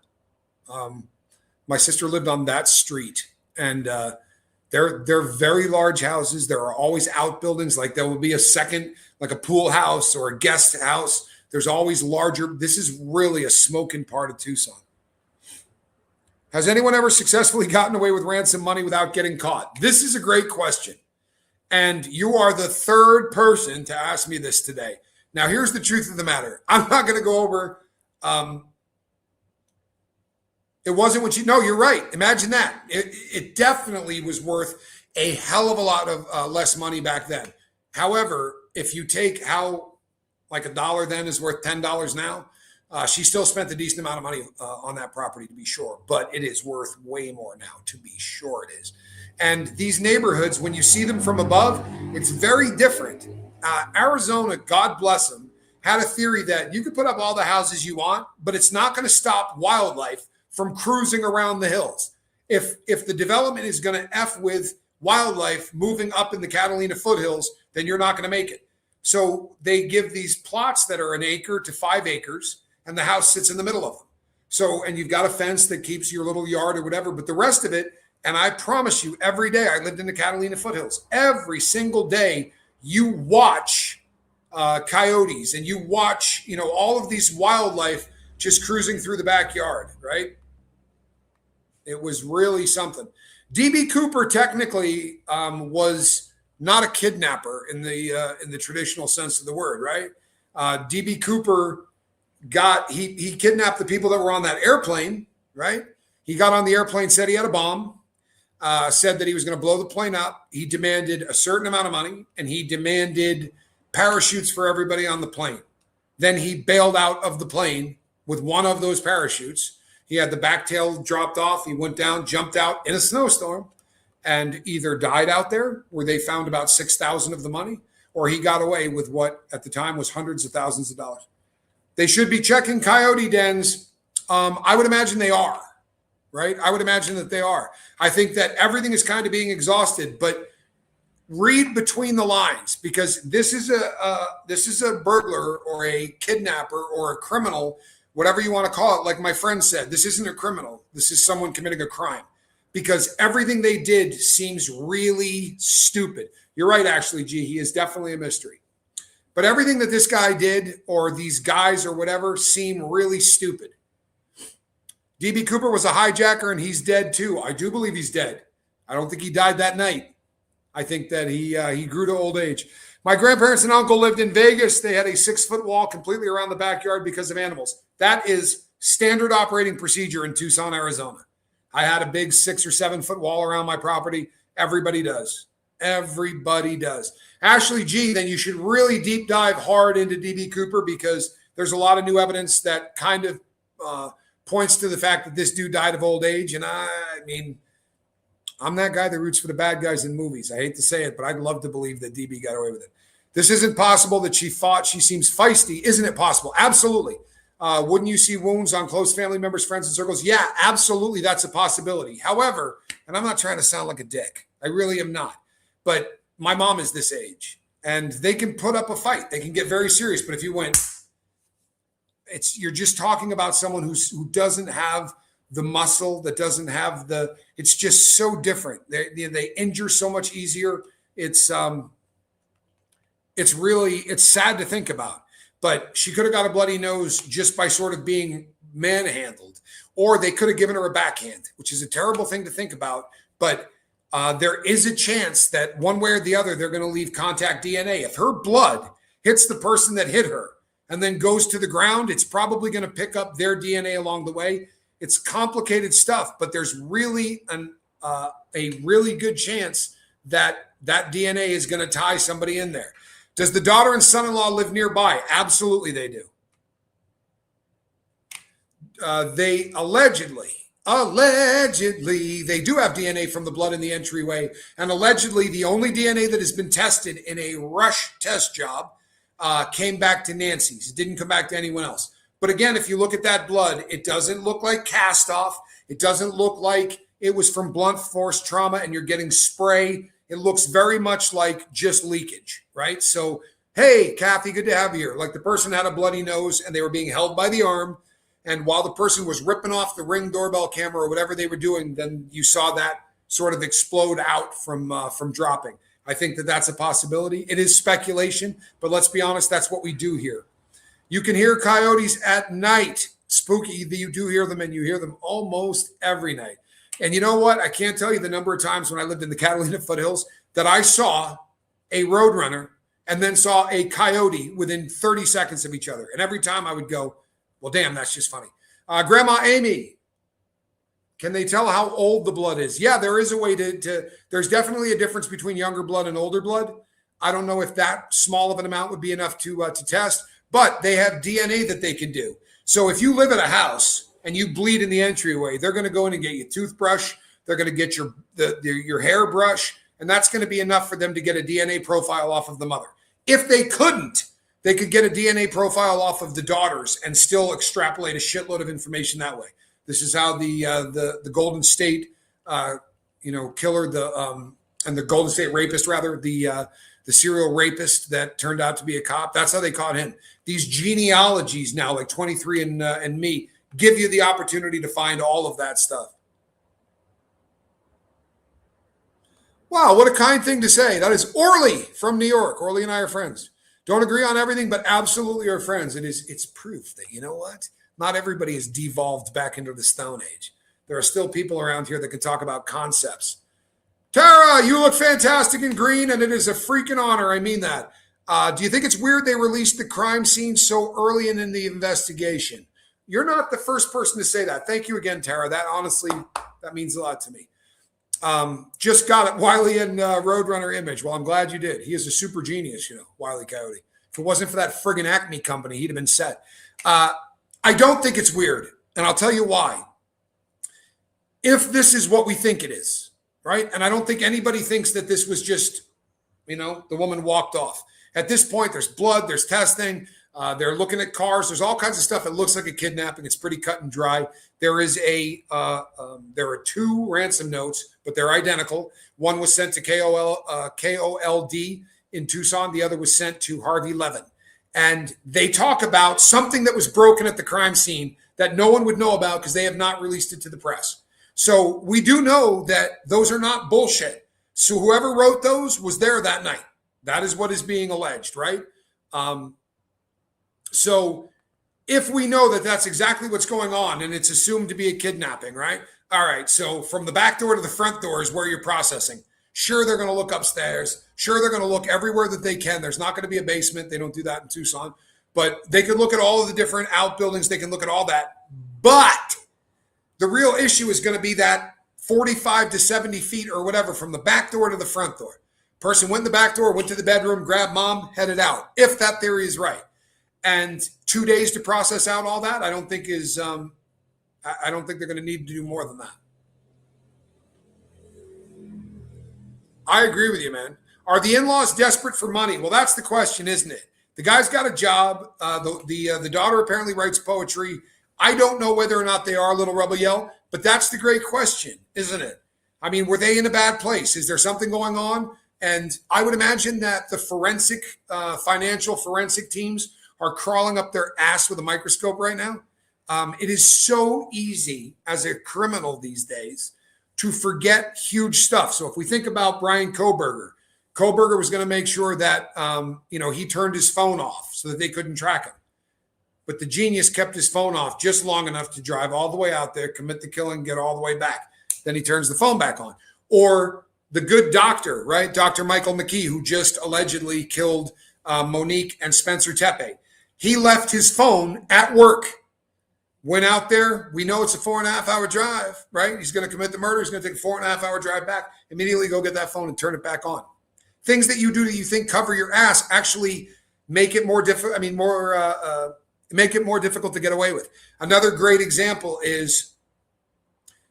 My sister lived on that street, and they're very large houses. There are always outbuildings. Like, there will be a second, like a pool house or a guest house. There's always larger. This is really a smoking part of Tucson. Has anyone ever successfully gotten away with ransom money without getting caught? This is a great question. And you are the third person to ask me this today. Now, here's the truth of the matter. I'm not going to go over, it wasn't what no, you're right. Imagine that. It definitely was worth a hell of a lot of less money back then. However, if you take how like $1 then is worth $10 now, she still spent a decent amount of money on that property, to be sure, but it is worth way more now, to be sure it is. And these neighborhoods, when you see them from above, it's very different. Arizona, God bless them, had a theory that you could put up all the houses you want, but it's not going to stop wildlife from cruising around the hills. If the development is going to F with wildlife moving up in the Catalina foothills, then you're not going to make it. So they give these plots that are 1 acre to 5 acres, and the house sits in the middle of them. So, and you've got a fence that keeps your little yard or whatever, but the rest of it, and I promise you, every day I lived in the Catalina foothills, every single day you watch coyotes and you watch, all of these wildlife just cruising through the backyard, right? It was really something. DB Cooper technically was not a kidnapper in the traditional sense of the word, right? DB Cooper he kidnapped the people that were on that airplane, right? He got on the airplane, said he had a bomb, said that he was going to blow the plane up. He demanded a certain amount of money, and he demanded parachutes for everybody on the plane. Then he bailed out of the plane with one of those parachutes. He had the back tail dropped off. He went down, jumped out in a snowstorm, and either died out there where they found about 6,000 of the money, or he got away with what at the time was hundreds of thousands of dollars. They should be checking coyote dens. I would imagine they are, right? I would imagine that they are. I think that everything is kind of being exhausted, but read between the lines, because this is a burglar or a kidnapper or a criminal, whatever you want to call it. Like my friend said, this isn't a criminal. This is someone committing a crime, because everything they did seems really stupid. You're right, Ashley G. He is definitely a mystery. But everything that this guy did, or these guys or whatever, seem really stupid. DB Cooper was a hijacker, and he's dead too. I do believe he's dead. I don't think he died that night. I think that he grew to old age. My grandparents and uncle lived in Vegas. They had a 6-foot wall completely around the backyard because of animals. That is standard operating procedure in Tucson, Arizona. I had a big 6 or 7 foot wall around my property. Everybody does. Everybody does. Ashley G, then you should really deep dive hard into DB Cooper because there's a lot of new evidence that kind of points to the fact that this dude died of old age. And I mean, I'm that guy that roots for the bad guys in movies. I hate to say it, but I'd love to believe that DB got away with it. This isn't possible that she fought. She seems feisty. Isn't it possible? Absolutely. Wouldn't you see wounds on close family members, friends, and circles? Yeah, absolutely. That's a possibility. However, and I'm not trying to sound like a dick. I really am not. But my mom is this age, and they can put up a fight. They can get very serious. But if you went, you're just talking about someone who doesn't have the muscle, that doesn't have it's just so different. They injure so much easier. It's sad to think about. But she could have got a bloody nose just by sort of being manhandled, or they could have given her a backhand, which is a terrible thing to think about. But there is a chance that one way or the other, they're going to leave contact DNA. If her blood hits the person that hit her and then goes to the ground, it's probably going to pick up their DNA along the way. It's complicated stuff, but there's really a really good chance that DNA is going to tie somebody in there. Does the daughter and son-in-law live nearby? Absolutely, they do. They allegedly, they do have DNA from the blood in the entryway. And allegedly, the only DNA that has been tested in a rush test job came back to Nancy's. It didn't come back to anyone else. But again, if you look at that blood, it doesn't look like cast off. It doesn't look like it was from blunt force trauma and you're getting spray. It looks very much like just leakage, right? So, hey, Kathy, good to have you here. Like the person had a bloody nose and they were being held by the arm. And while the person was ripping off the Ring doorbell camera or whatever they were doing, then you saw that sort of explode out from dropping. I think that that's a possibility. It is speculation, but let's be honest, that's what we do here. You can hear coyotes at night. Spooky, you do hear them, and you hear them almost every night. And you know what? I can't tell you the number of times when I lived in the Catalina foothills that I saw a roadrunner and then saw a coyote within 30 seconds of each other. And every time I would go, well, damn, that's just funny. Grandma Amy, can they tell how old the blood is? Yeah, there is a way to there's definitely a difference between younger blood and older blood. I don't know if that small of an amount would be enough to test, but they have DNA that they can do. So if you live at a house and you bleed in the entryway, they're going to go in and get you a toothbrush. They're going to get your hairbrush, and that's going to be enough for them to get a DNA profile off of the mother. If they couldn't, they could get a DNA profile off of the daughters and still extrapolate a shitload of information that way. This is how the Golden State killer, and the Golden State rapist, rather, the serial rapist that turned out to be a cop. That's how they caught him. These genealogies now, like 23 and Me, give you the opportunity to find all of that stuff. Wow, what a kind thing to say. That is Orly from New York. Orly and I are friends. Don't agree on everything, but absolutely are friends. It's proof that, you know what? Not everybody has devolved back into the Stone Age. There are still people around here that can talk about concepts. Tara, you look fantastic in green, and it is a freaking honor. I mean that. Do you think it's weird they released the crime scene so early in the investigation? You're not the first person to say that. Thank you again, Tara. That honestly, that means a lot to me. Just got it, Wiley and Roadrunner image. Well, I'm glad you did. He is a super genius, Wiley Coyote. If it wasn't for that friggin' Acme company, he'd have been set. I don't think it's weird, and I'll tell you why. If this is what we think it is, right? And I don't think anybody thinks that this was just, the woman walked off. At this point, there's blood, there's testing, they're looking at cars, there's all kinds of stuff that looks like a kidnapping. It's pretty cut and dry. There is there are 2 ransom notes, but they're identical. One was sent to KOLD in Tucson. The other was sent to Harvey Levin. And they talk about something that was broken at the crime scene that no one would know about because they have not released it to the press. So we do know that those are not bullshit. So whoever wrote those was there that night. That is what is being alleged, right? So if we know that that's exactly what's going on and it's assumed to be a kidnapping, right? All right, so from the back door to the front door is where you're processing. Sure, they're going to look upstairs. Sure, they're going to look everywhere that they can. There's not going to be a basement. They don't do that in Tucson. But they can look at all of the different outbuildings. They can look at all that. But the real issue is going to be that 45 to 70 feet or whatever from the back door to the front door. Person went in the back door, went to the bedroom, grabbed mom, headed out, if that theory is right. And 2 days to process out all that, I don't think I don't think they're going to need to do more than that. I agree with you, man. Are the in-laws desperate for money? Well, that's the question, isn't it? The guy's got a job. The daughter apparently writes poetry. I don't know whether or not they are, Little Rebel Yell, but that's the great question, isn't it? I mean, were they in a bad place? Is there something going on? And I would imagine that the financial forensic teams are crawling up their ass with a microscope right now. It is so easy as a criminal these days to forget huge stuff. So if we think about Brian Kohberger was going to make sure that, he turned his phone off so that they couldn't track him. But the genius kept his phone off just long enough to drive all the way out there, commit the killing, get all the way back. Then he turns the phone back on. Or the good doctor, right? Dr. Michael McKee, who just allegedly killed Monique and Spencer Tepe. He left his phone at work, went out there. We know it's a 4.5 hour drive, right? He's going to commit the murder. He's going to take a 4.5 hour drive back, immediately go get that phone and turn it back on. Things that you do that you think cover your ass actually make it more difficult. Make it more difficult to get away with. Another great example is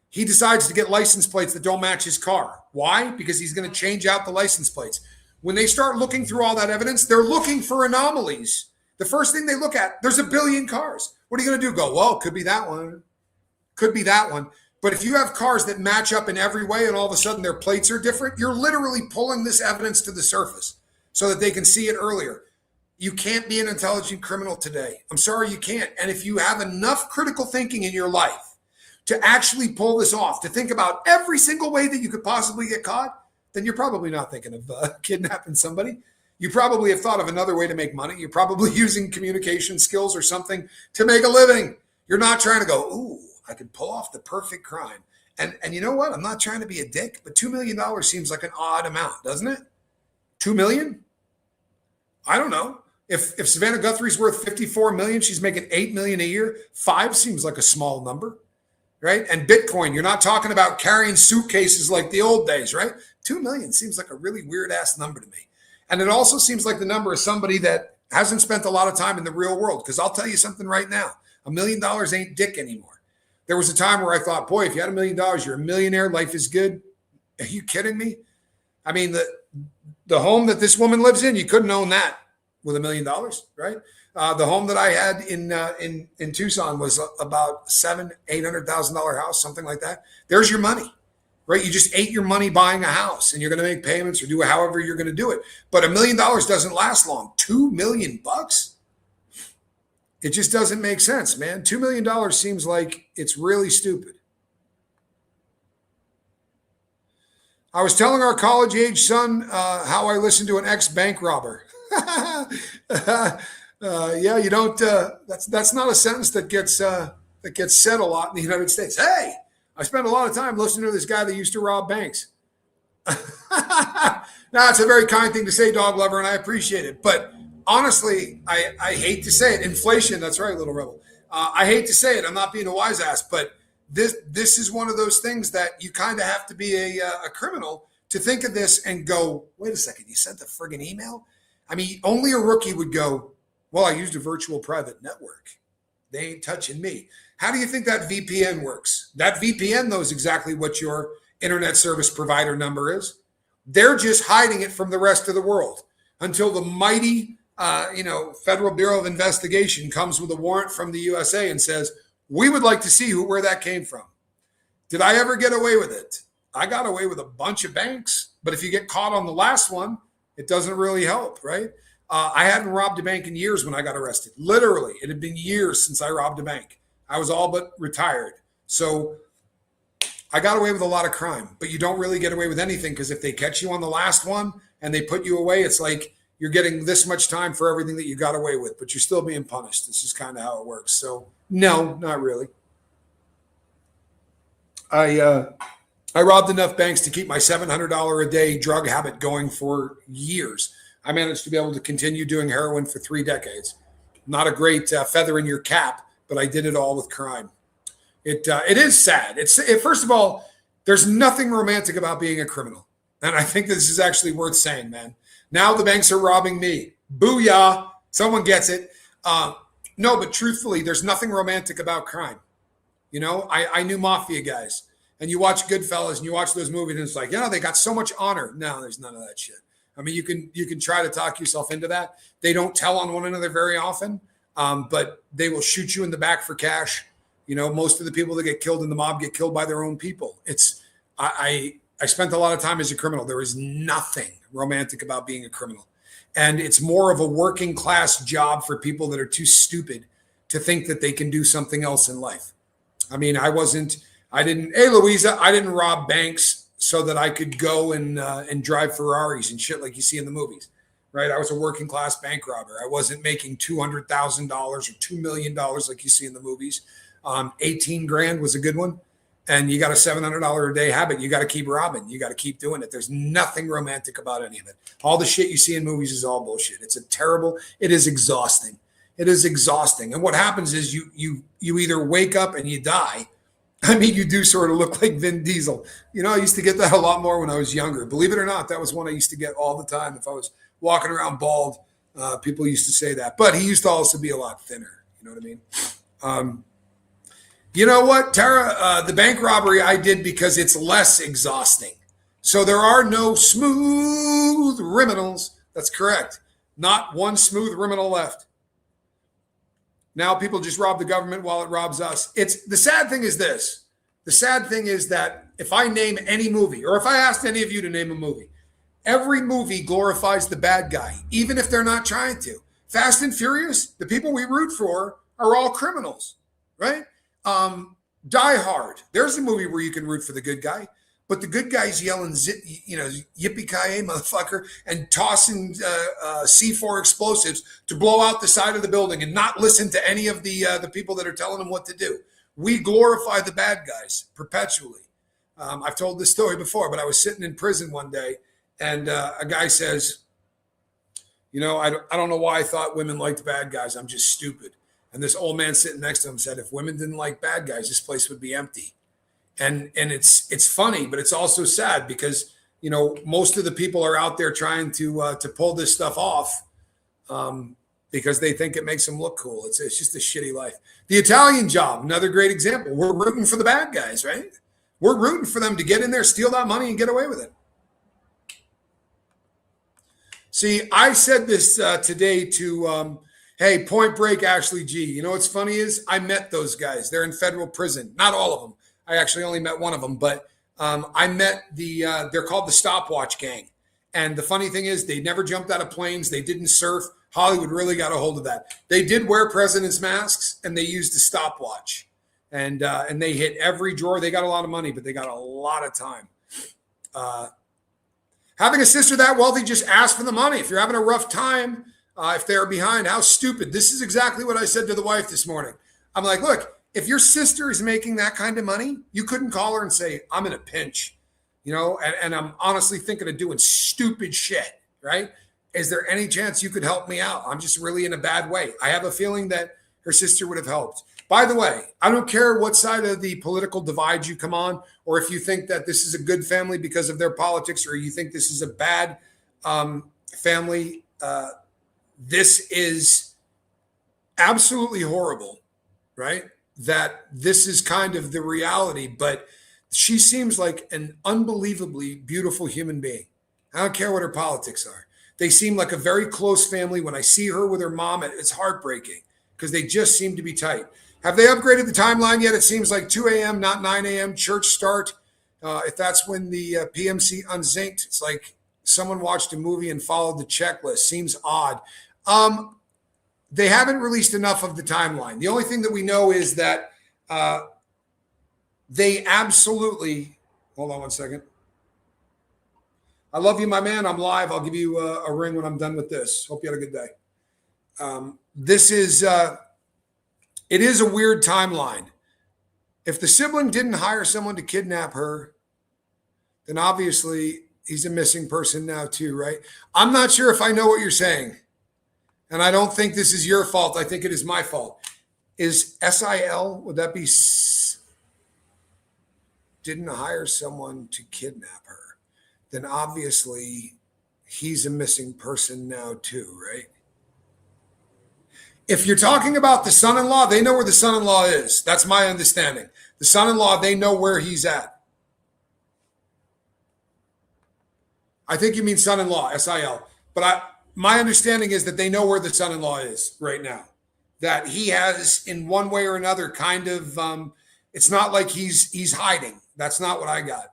he decides to get license plates that don't match his car. Why? Because he's going to change out the license plates. When they start looking through all that evidence, they're looking for anomalies. The first thing they look at, there's a billion cars. What are you going to do? Go, well, could be that one. Could be that one. But if you have cars that match up in every way and all of a sudden their plates are different, you're literally pulling this evidence to the surface so that they can see it earlier. You can't be an intelligent criminal today. I'm sorry, you can't. And if you have enough critical thinking in your life to actually pull this off, to think about every single way that you could possibly get caught, then you're probably not thinking of kidnapping somebody. You probably have thought of another way to make money. You're probably using communication skills or something to make a living. You're not trying to go, ooh, I could pull off the perfect crime. And you know what? I'm not trying to be a dick, but $2 million seems like an odd amount, doesn't it? $2 million? I don't know. If Savannah Guthrie's worth $54 million, she's making $8 million a year. 5 seems like a small number, right? And Bitcoin, you're not talking about carrying suitcases like the old days, right? 2 million seems like a really weird ass number to me. And it also seems like the number of somebody that hasn't spent a lot of time in the real world. Because I'll tell you something right now, $1 million ain't dick anymore. There was a time where I thought, boy, if you had $1 million, you're a millionaire. Life is good. Are you kidding me? I mean, the home that this woman lives in, you couldn't own that with $1 million, right? The home that I had in Tucson was about $800,000 house, something like that. There's your money, right? You just ate your money buying a house, and you're going to make payments or do however you're going to do it. But $1 million doesn't last long. $2 million bucks? It just doesn't make sense, man. $2 million seems like it's really stupid. I was telling our college-age son how I listened to an ex-bank robber. Yeah, you don't. That's not a sentence that gets said a lot in the United States. Hey, I spent a lot of time listening to this guy that used to rob banks. Now, it's a very kind thing to say, dog lover, and I appreciate it. But honestly, I hate to say it. Inflation. That's right, little rebel. I hate to say it. I'm not being a wise ass, but this is one of those things that you kind of have to be a criminal to think of this and go, wait a second, you sent the friggin' email? I mean, only a rookie would go, well, I used a virtual private network. They ain't touching me. How do you think that VPN works? That VPN knows exactly what your internet service provider number is. They're just hiding it from the rest of the world until the mighty, Federal Bureau of Investigation comes with a warrant from the USA and says, we would like to see where that came from. Did I ever get away with it? I got away with a bunch of banks, but if you get caught on the last one, it doesn't really help, right? I hadn't robbed a bank in years when I got arrested. Literally, it had been years since I robbed a bank. I was all but retired. So I got away with a lot of crime, but you don't really get away with anything because if they catch you on the last one and they put you away, it's like you're getting this much time for everything that you got away with, but you're still being punished. This is kind of how it works. So no, not really. I robbed enough banks to keep my $700 a day drug habit going for years. I managed to be able to continue doing heroin for 3 decades. Not a great feather in your cap, but I did it all with crime. It is sad. First of all, there's nothing romantic about being a criminal. And I think this is actually worth saying, man. Now the banks are robbing me. Booyah. Someone gets it. No, but truthfully, there's nothing romantic about crime. You know, I knew mafia guys. And you watch Goodfellas and you watch those movies and it's like, they got so much honor. No, there's none of that shit. I mean, you can try to talk yourself into that. They don't tell on one another very often, but they will shoot you in the back for cash. You know, most of the people that get killed in the mob get killed by their own people. I spent a lot of time as a criminal. There is nothing romantic about being a criminal. And it's more of a working class job for people that are too stupid to think that they can do something else in life. I mean, hey, Louisa, I didn't rob banks so that I could go and drive Ferraris and shit like you see in the movies, right? I was a working class bank robber. I wasn't making $200,000 or $2 million like you see in the movies. 18 grand was a good one. And you got a $700 a day habit. You got to keep robbing. You got to keep doing it. There's nothing romantic about any of it. All the shit you see in movies is all bullshit. It is exhausting. It is exhausting. And what happens is you either wake up and you die. I mean, you do sort of look like Vin Diesel. You know, I used to get that a lot more when I was younger. Believe it or not, that was one I used to get all the time. If I was walking around bald, people used to say that. But he used to also be a lot thinner. You know what I mean? You know what, Tara? The bank robbery I did because it's less exhausting. So there are no smooth criminals. That's correct. Not one smooth criminal left. Now people just rob the government while it robs us. The sad thing is this. The sad thing is that if I name any movie, or if I asked any of you to name a movie, every movie glorifies the bad guy, even if they're not trying to. Fast and Furious, the people we root for are all criminals, right? Die Hard. There's a movie where you can root for the good guy, but the good guy's yelling, yippee-ki-yay, motherfucker, and tossing C4 explosives to blow out the side of the building and not listen to any of the people that are telling him what to do. We glorify the bad guys perpetually. I've told this story before, but I was sitting in prison one day, and a guy says, I don't know why I thought women liked bad guys. I'm just stupid. And this old man sitting next to him said, if women didn't like bad guys, this place would be empty. And it's funny, but it's also sad because, most of the people are out there trying to pull this stuff off because they think it makes them look cool. It's just a shitty life. The Italian Job, another great example. We're rooting for the bad guys, right? We're rooting for them to get in there, steal that money, and get away with it. See, I said this today to hey, Point Break, Ashley G. You know what's funny is I met those guys. They're in federal prison. Not all of them. I actually only met one of them, but I met they're called the Stopwatch Gang. And the funny thing is they never jumped out of planes. They didn't surf. Hollywood really got a hold of that. They did wear president's masks and they used a stopwatch. And they hit every drawer. They got a lot of money, but they got a lot of time. Having a sister that wealthy, just ask for the money. If you're having a rough time, if they're behind, how stupid. This is exactly what I said to the wife this morning. I'm like, look, if your sister is making that kind of money, you couldn't call her and say, I'm in a pinch, and I'm honestly thinking of doing stupid shit, right? Is there any chance you could help me out? I'm just really in a bad way. I have a feeling that her sister would have helped. By the way, I don't care what side of the political divide you come on, or if you think that this is a good family because of their politics, or you think this is a bad family. This is absolutely horrible, right? That this is kind of the reality, but she seems like an unbelievably beautiful human being. I don't care what her politics are. They seem like a very close family. When I see her with her mom, it's heartbreaking because they just seem to be tight. Have they upgraded the timeline yet? It seems like 2 a.m., not 9 a.m. church start. If that's when the PMC unzinked, it's like someone watched a movie and followed the checklist. Seems odd. They haven't released enough of the timeline. The only thing that we know is that they absolutely, hold on one second. I love you, my man. I'm live. I'll give you a ring when I'm done with this. Hope you had a good day. It is a weird timeline. If the sibling didn't hire someone to kidnap her, then obviously he's a missing person now too, right? I'm not sure if I know what you're saying. And I don't think this is your fault. I think it is my fault. Is SIL, would that be didn't hire someone to kidnap her? Then obviously he's a missing person now too, right? If you're talking about the son-in-law, they know where the son-in-law is. That's my understanding. The son-in-law, they know where he's at. I think you mean son-in-law, SIL. But my understanding is that they know where the son-in-law is right now. That he has, in one way or another, kind of, it's not like he's hiding. That's not what I got.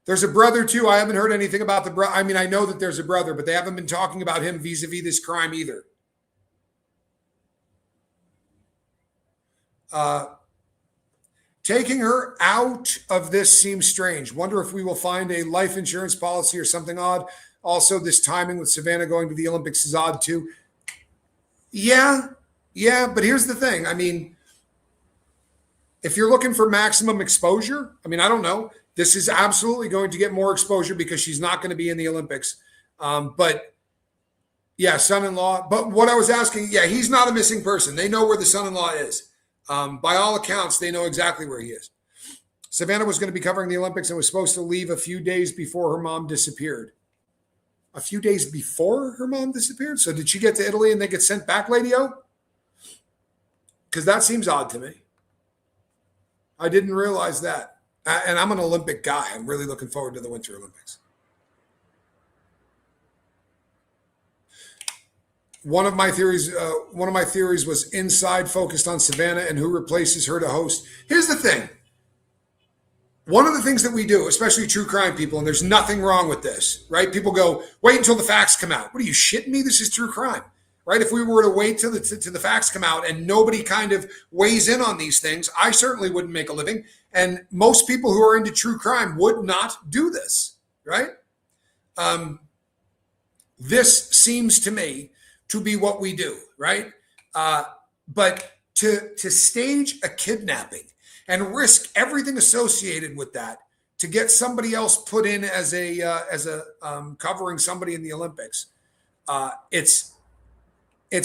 There's a brother too. I haven't heard anything about the brother. I mean, I know that there's a brother, but they haven't been talking about him vis-a-vis this crime either. Taking her out of this seems strange. Wonder if we will find a life insurance policy or something odd. Also, this timing with Savannah going to the Olympics is odd too. Yeah, but here's the thing. I mean, if you're looking for maximum exposure, I mean, I don't know. This is absolutely going to get more exposure because she's not going to be in the Olympics. But yeah, son-in-law. But what I was asking, yeah, he's not a missing person. They know where the son-in-law is. By all accounts, they know exactly where he is. Savannah was going to be covering the Olympics and was supposed to leave a few days before her mom disappeared. A few days before her mom disappeared? So did she get to Italy and they get sent back, Lady O? Because that seems odd to me. I didn't realize that. And I'm an Olympic guy. I'm really looking forward to the Winter Olympics. One of my theories was Inside focused on Savannah and who replaces her to host. Here's the thing. One of the things that we do, especially true crime people, and there's nothing wrong with this, right? People go, wait until the facts come out. What are you shitting me? This is true crime, right? If we were to wait till the facts come out and nobody kind of weighs in on these things, I certainly wouldn't make a living. And most people who are into true crime would not do this, right? This seems to me to be what we do, right? But to stage a kidnapping and risk everything associated with that to get somebody else put in as a covering somebody in the Olympics, it's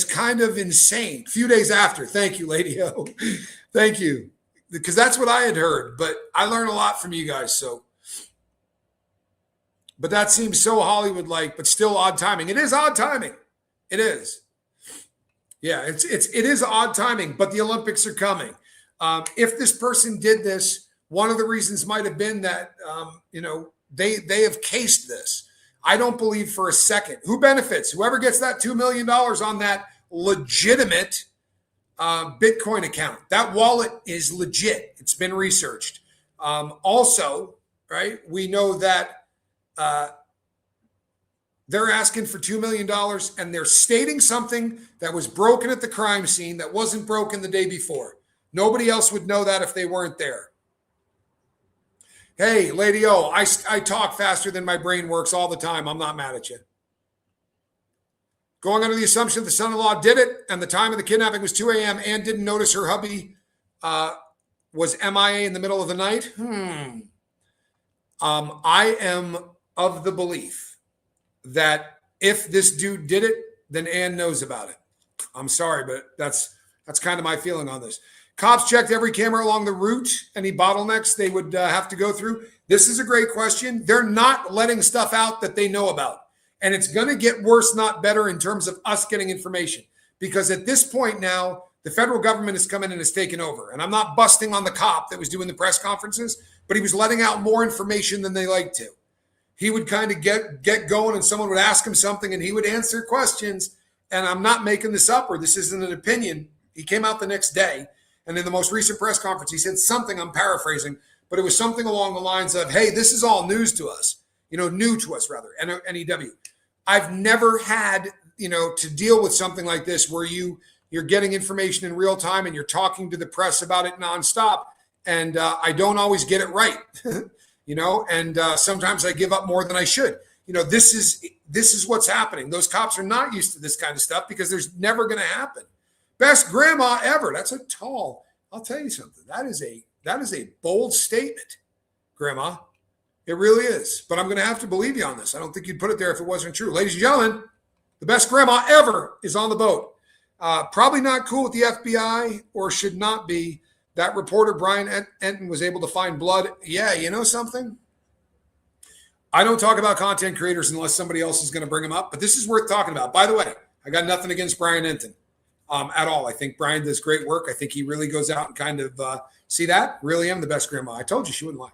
kind of insane. A few days after, thank you, Lady O, thank you, because that's what I had heard. But I learn a lot from you guys, so. But that seems so Hollywood-like, but still odd timing. It is odd timing. It is. Yeah, it is odd timing, but the Olympics are coming. If this person did this, one of the reasons might have been that, they have cased this. I don't believe for a second. Who benefits? Whoever gets that $2 million on that legitimate Bitcoin account. That wallet is legit. It's been researched. Also, right, we know that they're asking for $2 million and they're stating something that was broken at the crime scene that wasn't broken the day before. Nobody else would know that if they weren't there. Hey, Lady O, I talk faster than my brain works all the time. I'm not mad at you. Going under the assumption the son-in-law did it and the time of the kidnapping was 2 a.m. and didn't notice her hubby was MIA in the middle of the night. I am of the belief that if this dude did it, then Ann knows about it. I'm sorry, but that's kind of my feeling on this. Cops checked every camera along the route. Any bottlenecks they would have to go through? This is a great question. They're not letting stuff out that they know about. And it's going to get worse, not better, in terms of us getting information. Because at this point now, the federal government has come in and has taken over. And I'm not busting on the cop that was doing the press conferences, but he was letting out more information than they like to. He would kind of get going and someone would ask him something and he would answer questions. And I'm not making this up, or this isn't an opinion. He came out the next day. And in the most recent press conference, he said something, I'm paraphrasing, but it was something along the lines of, hey, this is all news to us, new to us rather, NEW. I've never had, to deal with something like this where you're getting information in real time and you're talking to the press about it nonstop. And I don't always get it right, and sometimes I give up more than I should. This is what's happening. Those cops are not used to this kind of stuff because there's never going to happen. Best grandma ever. That's a tall. I'll tell you something. That is a bold statement, Grandma. It really is. But I'm going to have to believe you on this. I don't think you'd put it there if it wasn't true. Ladies and gentlemen, the best grandma ever is on the boat. Probably not cool with the FBI, or should not be. That reporter, Brian Enton, was able to find blood. Yeah, you know something? I don't talk about content creators unless somebody else is going to bring them up, but this is worth talking about. By the way, I got nothing against Brian Enton at all. I think Brian does great work. I think he really goes out and kind of, see that? Really am the best grandma. I told you she wouldn't lie.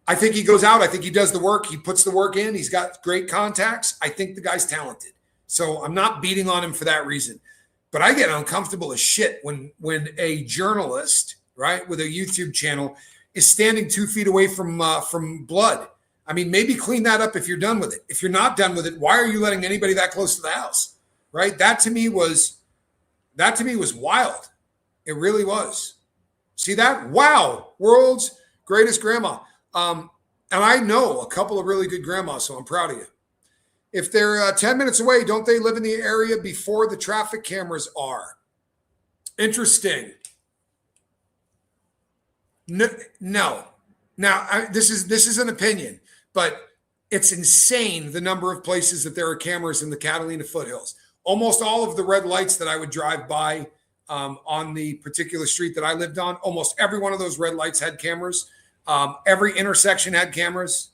I think he goes out. I think he does the work. He puts the work in. He's got great contacts. I think the guy's talented. So I'm not beating on him for that reason. But I get uncomfortable as shit when a journalist, right, with a YouTube channel is standing 2 feet away from blood. I mean, maybe clean that up if you're done with it. If you're not done with it, why are you letting anybody that close to the house? Right? That to me was wild. It really was. See that? Wow. World's greatest grandma. And I know a couple of really good grandmas, so I'm proud of you. If they're 10 minutes away, don't they live in the area before the traffic cameras are? Interesting. No. Now, this is an opinion, but it's insane the number of places that there are cameras in the Catalina foothills. Almost all of the red lights that I would drive by on the particular street that I lived on, almost every one of those red lights had cameras. Every intersection had cameras.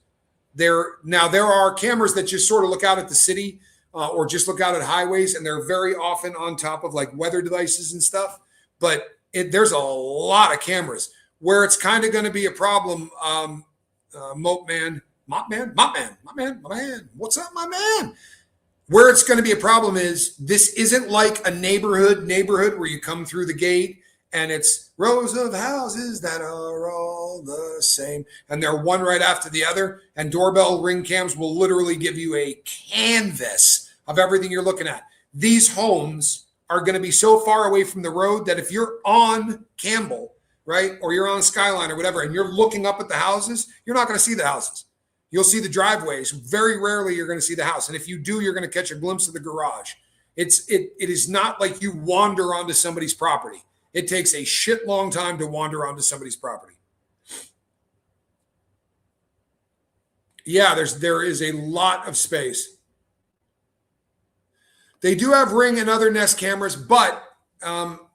There are cameras that just sort of look out at the city or just look out at highways, and they're very often on top of like weather devices and stuff. But there's a lot of cameras. Where it's kind of going to be a problem, Mop man, what's up, my man? Where it's going to be a problem is this isn't like a neighborhood where you come through the gate and it's rows of houses that are all the same, and they're one right after the other, and doorbell ring cams will literally give you a canvas of everything you're looking at. These homes are going to be so far away from the road that if you're on Campbell, right, or you're on Skyline or whatever, and you're looking up at the houses, you're not going to see the houses. You'll see the driveways. Very rarely you're going to see the house. And if you do, you're going to catch a glimpse of the garage. It is not like you wander onto somebody's property. It takes a shit long time to wander onto somebody's property. Yeah, there is a lot of space. They do have Ring and other Nest cameras, but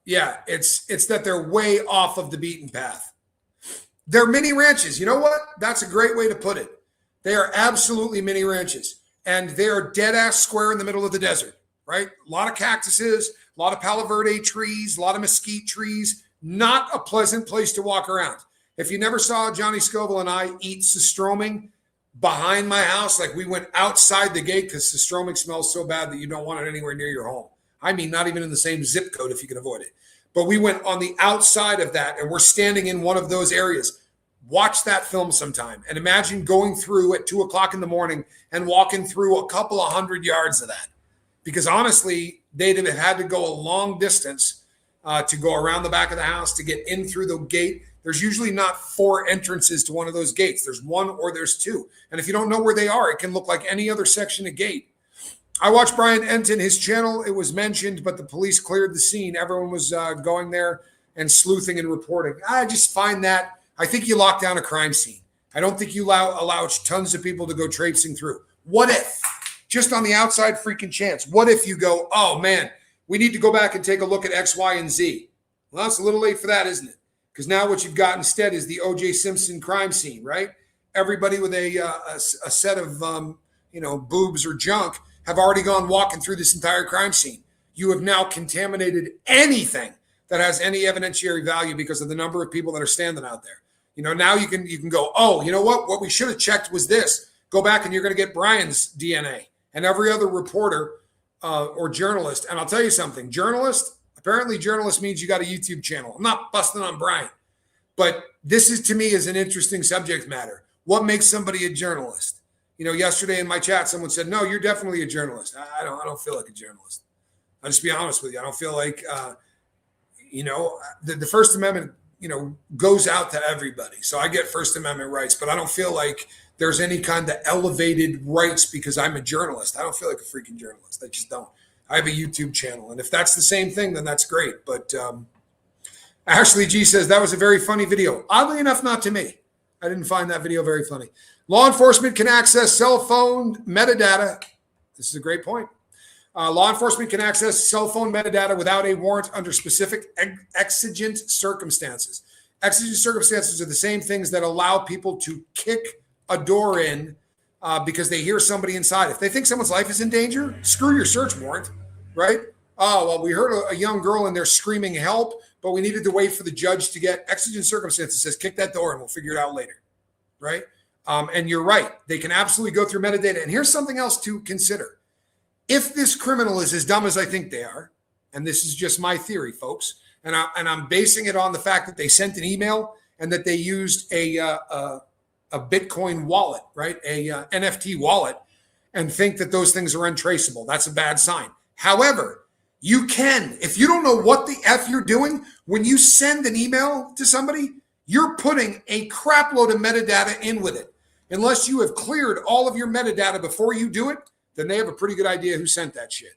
yeah, it's that they're way off of the beaten path. They're mini ranches. You know what? That's a great way to put it. They are absolutely mini ranches, and they are dead ass square in the middle of the desert, right? A lot of cactuses, a lot of Palo Verde trees, a lot of mesquite trees. Not a pleasant place to walk around. If you never saw Johnny Scoville and I eat sustroming behind my house, like we went outside the gate because sustroming smells so bad that you don't want it anywhere near your home. I mean, not even in the same zip code if you can avoid it. But we went on the outside of that, and we're standing in one of those areas. Watch that film sometime and imagine going through at 2:00 in the morning and walking through a couple of 100 yards of that. Because honestly, they'd have had to go a long distance to go around the back of the house to get in through the gate. There's usually not 4 entrances to one of those gates. There's 1 or there's 2. And if you don't know where they are, it can look like any other section of gate. I watched Brian Enton, his channel. It was mentioned, but the police cleared the scene. Everyone was going there and sleuthing and reporting. I just find that, I think you lock down a crime scene. I don't think you allow tons of people to go traipsing through. What if, just on the outside freaking chance, what if you go, oh man, we need to go back and take a look at X, Y, and Z? Well, it's a little late for that, isn't it? Because now what you've got instead is the O.J. Simpson crime scene, right? Everybody with a set of boobs or junk have already gone walking through this entire crime scene. You have now contaminated anything that has any evidentiary value because of the number of people that are standing out there. Now you can go, oh, you know what? What we should have checked was this. Go back and you're going to get Brian's DNA and every other reporter or journalist. And I'll tell you something, apparently journalist means you got a YouTube channel. I'm not busting on Brian, but this is, to me, is an interesting subject matter. What makes somebody a journalist? Yesterday in my chat, someone said, no, you're definitely a journalist. I don't feel like a journalist. I'll just be honest with you. I don't feel like, the First Amendment, goes out to everybody. So I get First Amendment rights, but I don't feel like there's any kind of elevated rights because I'm a journalist. I don't feel like a freaking journalist. I just don't. I have a YouTube channel. And if that's the same thing, then that's great. But Ashley G says, that was a very funny video. Oddly enough, not to me. I didn't find that video very funny. Law enforcement can access cell phone metadata. This is a great point. Law enforcement can access cell phone metadata without a warrant under specific exigent circumstances. Exigent circumstances are the same things that allow people to kick a door in because they hear somebody inside. If they think someone's life is in danger, screw your search warrant, right? Oh, well, we heard a young girl in there screaming help, but we needed to wait for the judge to get exigent circumstances. Says kick that door and we'll figure it out later, right? And you're right. They can absolutely go through metadata. And here's something else to consider. If this criminal is as dumb as I think they are, and this is just my theory, folks, and I'm basing it on the fact that they sent an email and that they used a Bitcoin wallet, right, a NFT wallet, and think that those things are untraceable. That's a bad sign. However, you can, if you don't know what the F you're doing, when you send an email to somebody, you're putting a crap load of metadata in with it. Unless you have cleared all of your metadata before you do it, then they have a pretty good idea who sent that shit.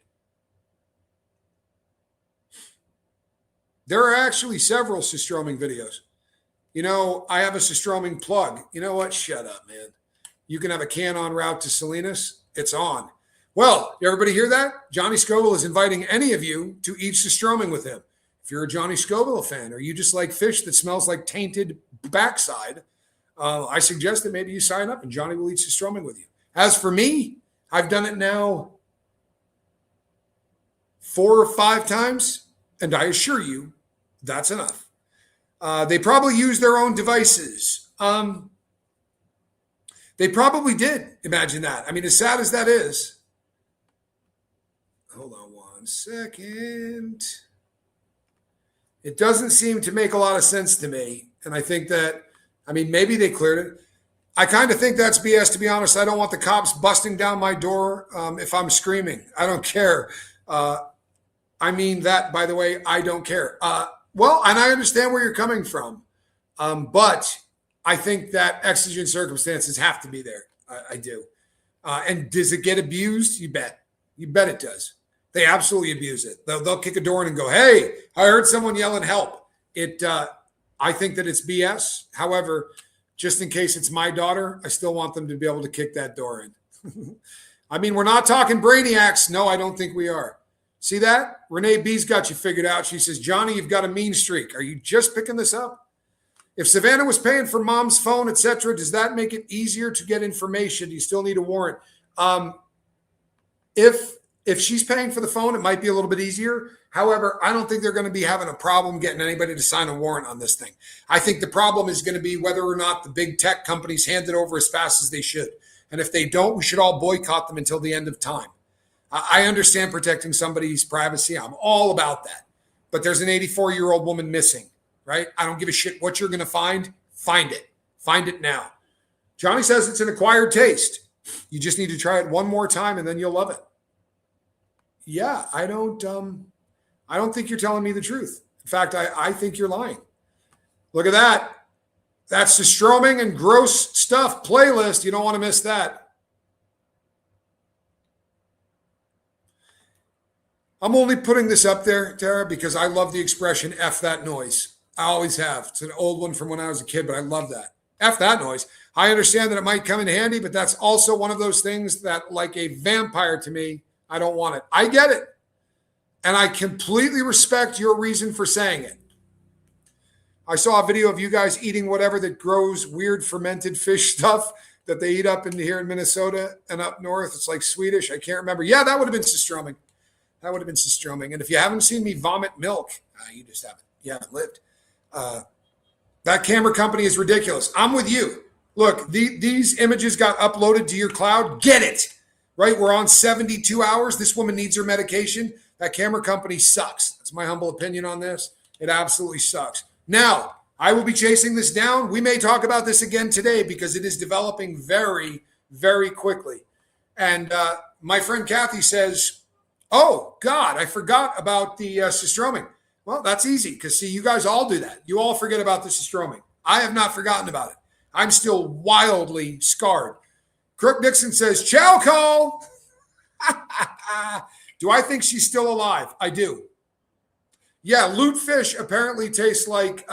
There are actually several Systroming videos. You know, I have a Systroming plug. You know what? Shut up, man. You can have a can on route to Salinas. It's on. Well, everybody hear that? Johnny Scoville is inviting any of you to eat Systroming with him. If you're a Johnny Scoville fan or you just like fish that smells like tainted backside, I suggest that maybe you sign up and Johnny will eat Systroming with you. As for me, I've done it now 4 or 5 times, and I assure you that's enough. They probably use their own devices. They probably did. Imagine that. I mean, as sad as that is. Hold on 1 second. It doesn't seem to make a lot of sense to me. And I think that, I mean, maybe they cleared it. I kind of think that's BS, to be honest. I don't want the cops busting down my door if I'm screaming. I don't care. I mean that, by the way, I don't care. Well, and I understand where you're coming from. But I think that exigent circumstances have to be there. I do. And does it get abused? You bet. You bet it does. They absolutely abuse it. They'll kick a door in and go, hey, I heard someone yelling help. I think that it's BS. However, just in case it's my daughter, I still want them to be able to kick that door in. I mean, we're not talking brainiacs. No, I don't think we are. See that? Renee B's got you figured out. She says, Johnny, you've got a mean streak. Are you just picking this up? If Savannah was paying for mom's phone, etc., does that make it easier to get information? Do you still need a warrant? If she's paying for the phone, it might be a little bit easier. However, I don't think they're going to be having a problem getting anybody to sign a warrant on this thing. I think the problem is going to be whether or not the big tech companies hand it over as fast as they should. And if they don't, we should all boycott them until the end of time. I understand protecting somebody's privacy. I'm all about that. But there's an 84-year-old woman missing, right? I don't give a shit what you're going to find. Find it. Find it now. Johnny says it's an acquired taste. You just need to try it one more time and then you'll love it. Yeah, I don't think you're telling me the truth. In fact, I think you're lying. Look at that. That's the Stroming and gross stuff playlist. You don't want to miss that. I'm only putting this up there, Tara, because I love the expression F that noise. I always have. It's an old one from when I was a kid, but I love that. F that noise. I understand that it might come in handy, but that's also one of those things that, like a vampire to me, I don't want it. I get it. And I completely respect your reason for saying it. I saw a video of you guys eating whatever that grows weird fermented fish stuff that they eat up in here in Minnesota and up north. It's like Swedish. I can't remember. Yeah, that would have been Systroming. That would have been Systroming. And if you haven't seen me vomit milk, you just haven't. You haven't lived. That camera company is ridiculous. I'm with you. Look, these images got uploaded to your cloud. Get it. Right? We're on 72 hours. This woman needs her medication. That camera company sucks. That's my humble opinion on this. It absolutely sucks. Now, I will be chasing this down. We may talk about this again today because it is developing very, very quickly. And my friend Kathy says, oh, God, I forgot about the Systroming. Well, that's easy because, see, you guys all do that. You all forget about the Systroming. I have not forgotten about it. I'm still wildly scarred. Crook Dixon says, chow call. Do I think she's still alive? I do. Yeah, lutefish apparently tastes like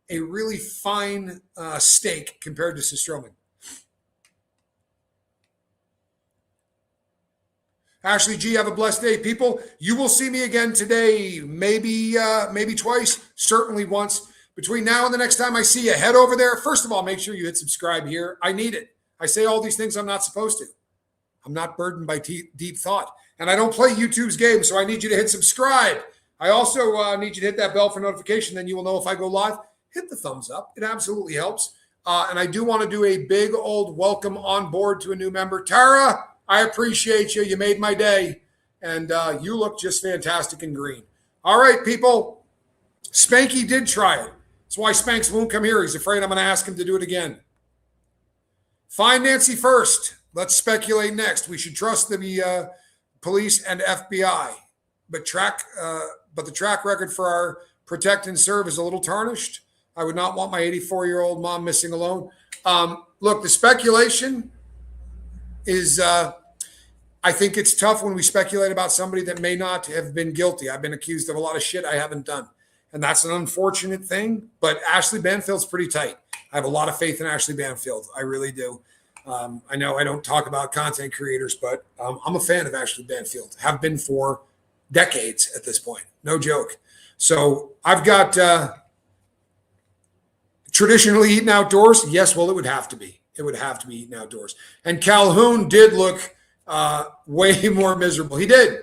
a really fine steak compared to Sistromen. Ashley G, have a blessed day, people. You will see me again today, maybe twice, certainly once. Between now and the next time I see you, head over there. First of all, make sure you hit subscribe here. I need it. I say all these things I'm not supposed to. I'm not burdened by deep thought. And I don't play YouTube's game, so I need you to hit subscribe. I also need you to hit that bell for notification. Then you will know if I go live. Hit the thumbs up. It absolutely helps. And I do want to do a big old welcome on board to a new member. Tara, I appreciate you. You made my day. And you look just fantastic in green. All right, people. Spanky did try it. That's why Spanks won't come here. He's afraid I'm going to ask him to do it again. Find Nancy first. Let's speculate next. We should trust the police and FBI. But the track record for our protect and serve is a little tarnished. I would not want my 84-year-old mom missing alone. Look, the speculation is, I think it's tough when we speculate about somebody that may not have been guilty. I've been accused of a lot of shit I haven't done. And that's an unfortunate thing. But Ashley Banfield's pretty tight. I have a lot of faith in Ashley Banfield. I really do. I know I don't talk about content creators, but I'm a fan of Ashley Banfield. Have been for decades at this point. No joke. So I've got traditionally eaten outdoors. Yes, well, it would have to be. It would have to be eaten outdoors. And Calhoun did look way more miserable. He did.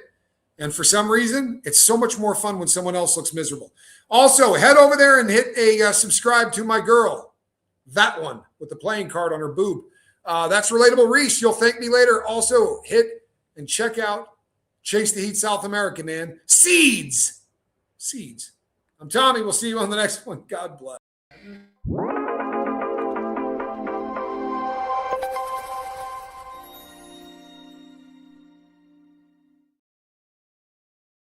And for some reason, it's so much more fun when someone else looks miserable. Also, head over there and hit a subscribe to my girl. That one with the playing card on her boob. That's Relatable Reese. You'll thank me later. Also, hit and check out Chase the Heat South America, man. Seeds. I'm Tommy. We'll see you on the next one. God bless.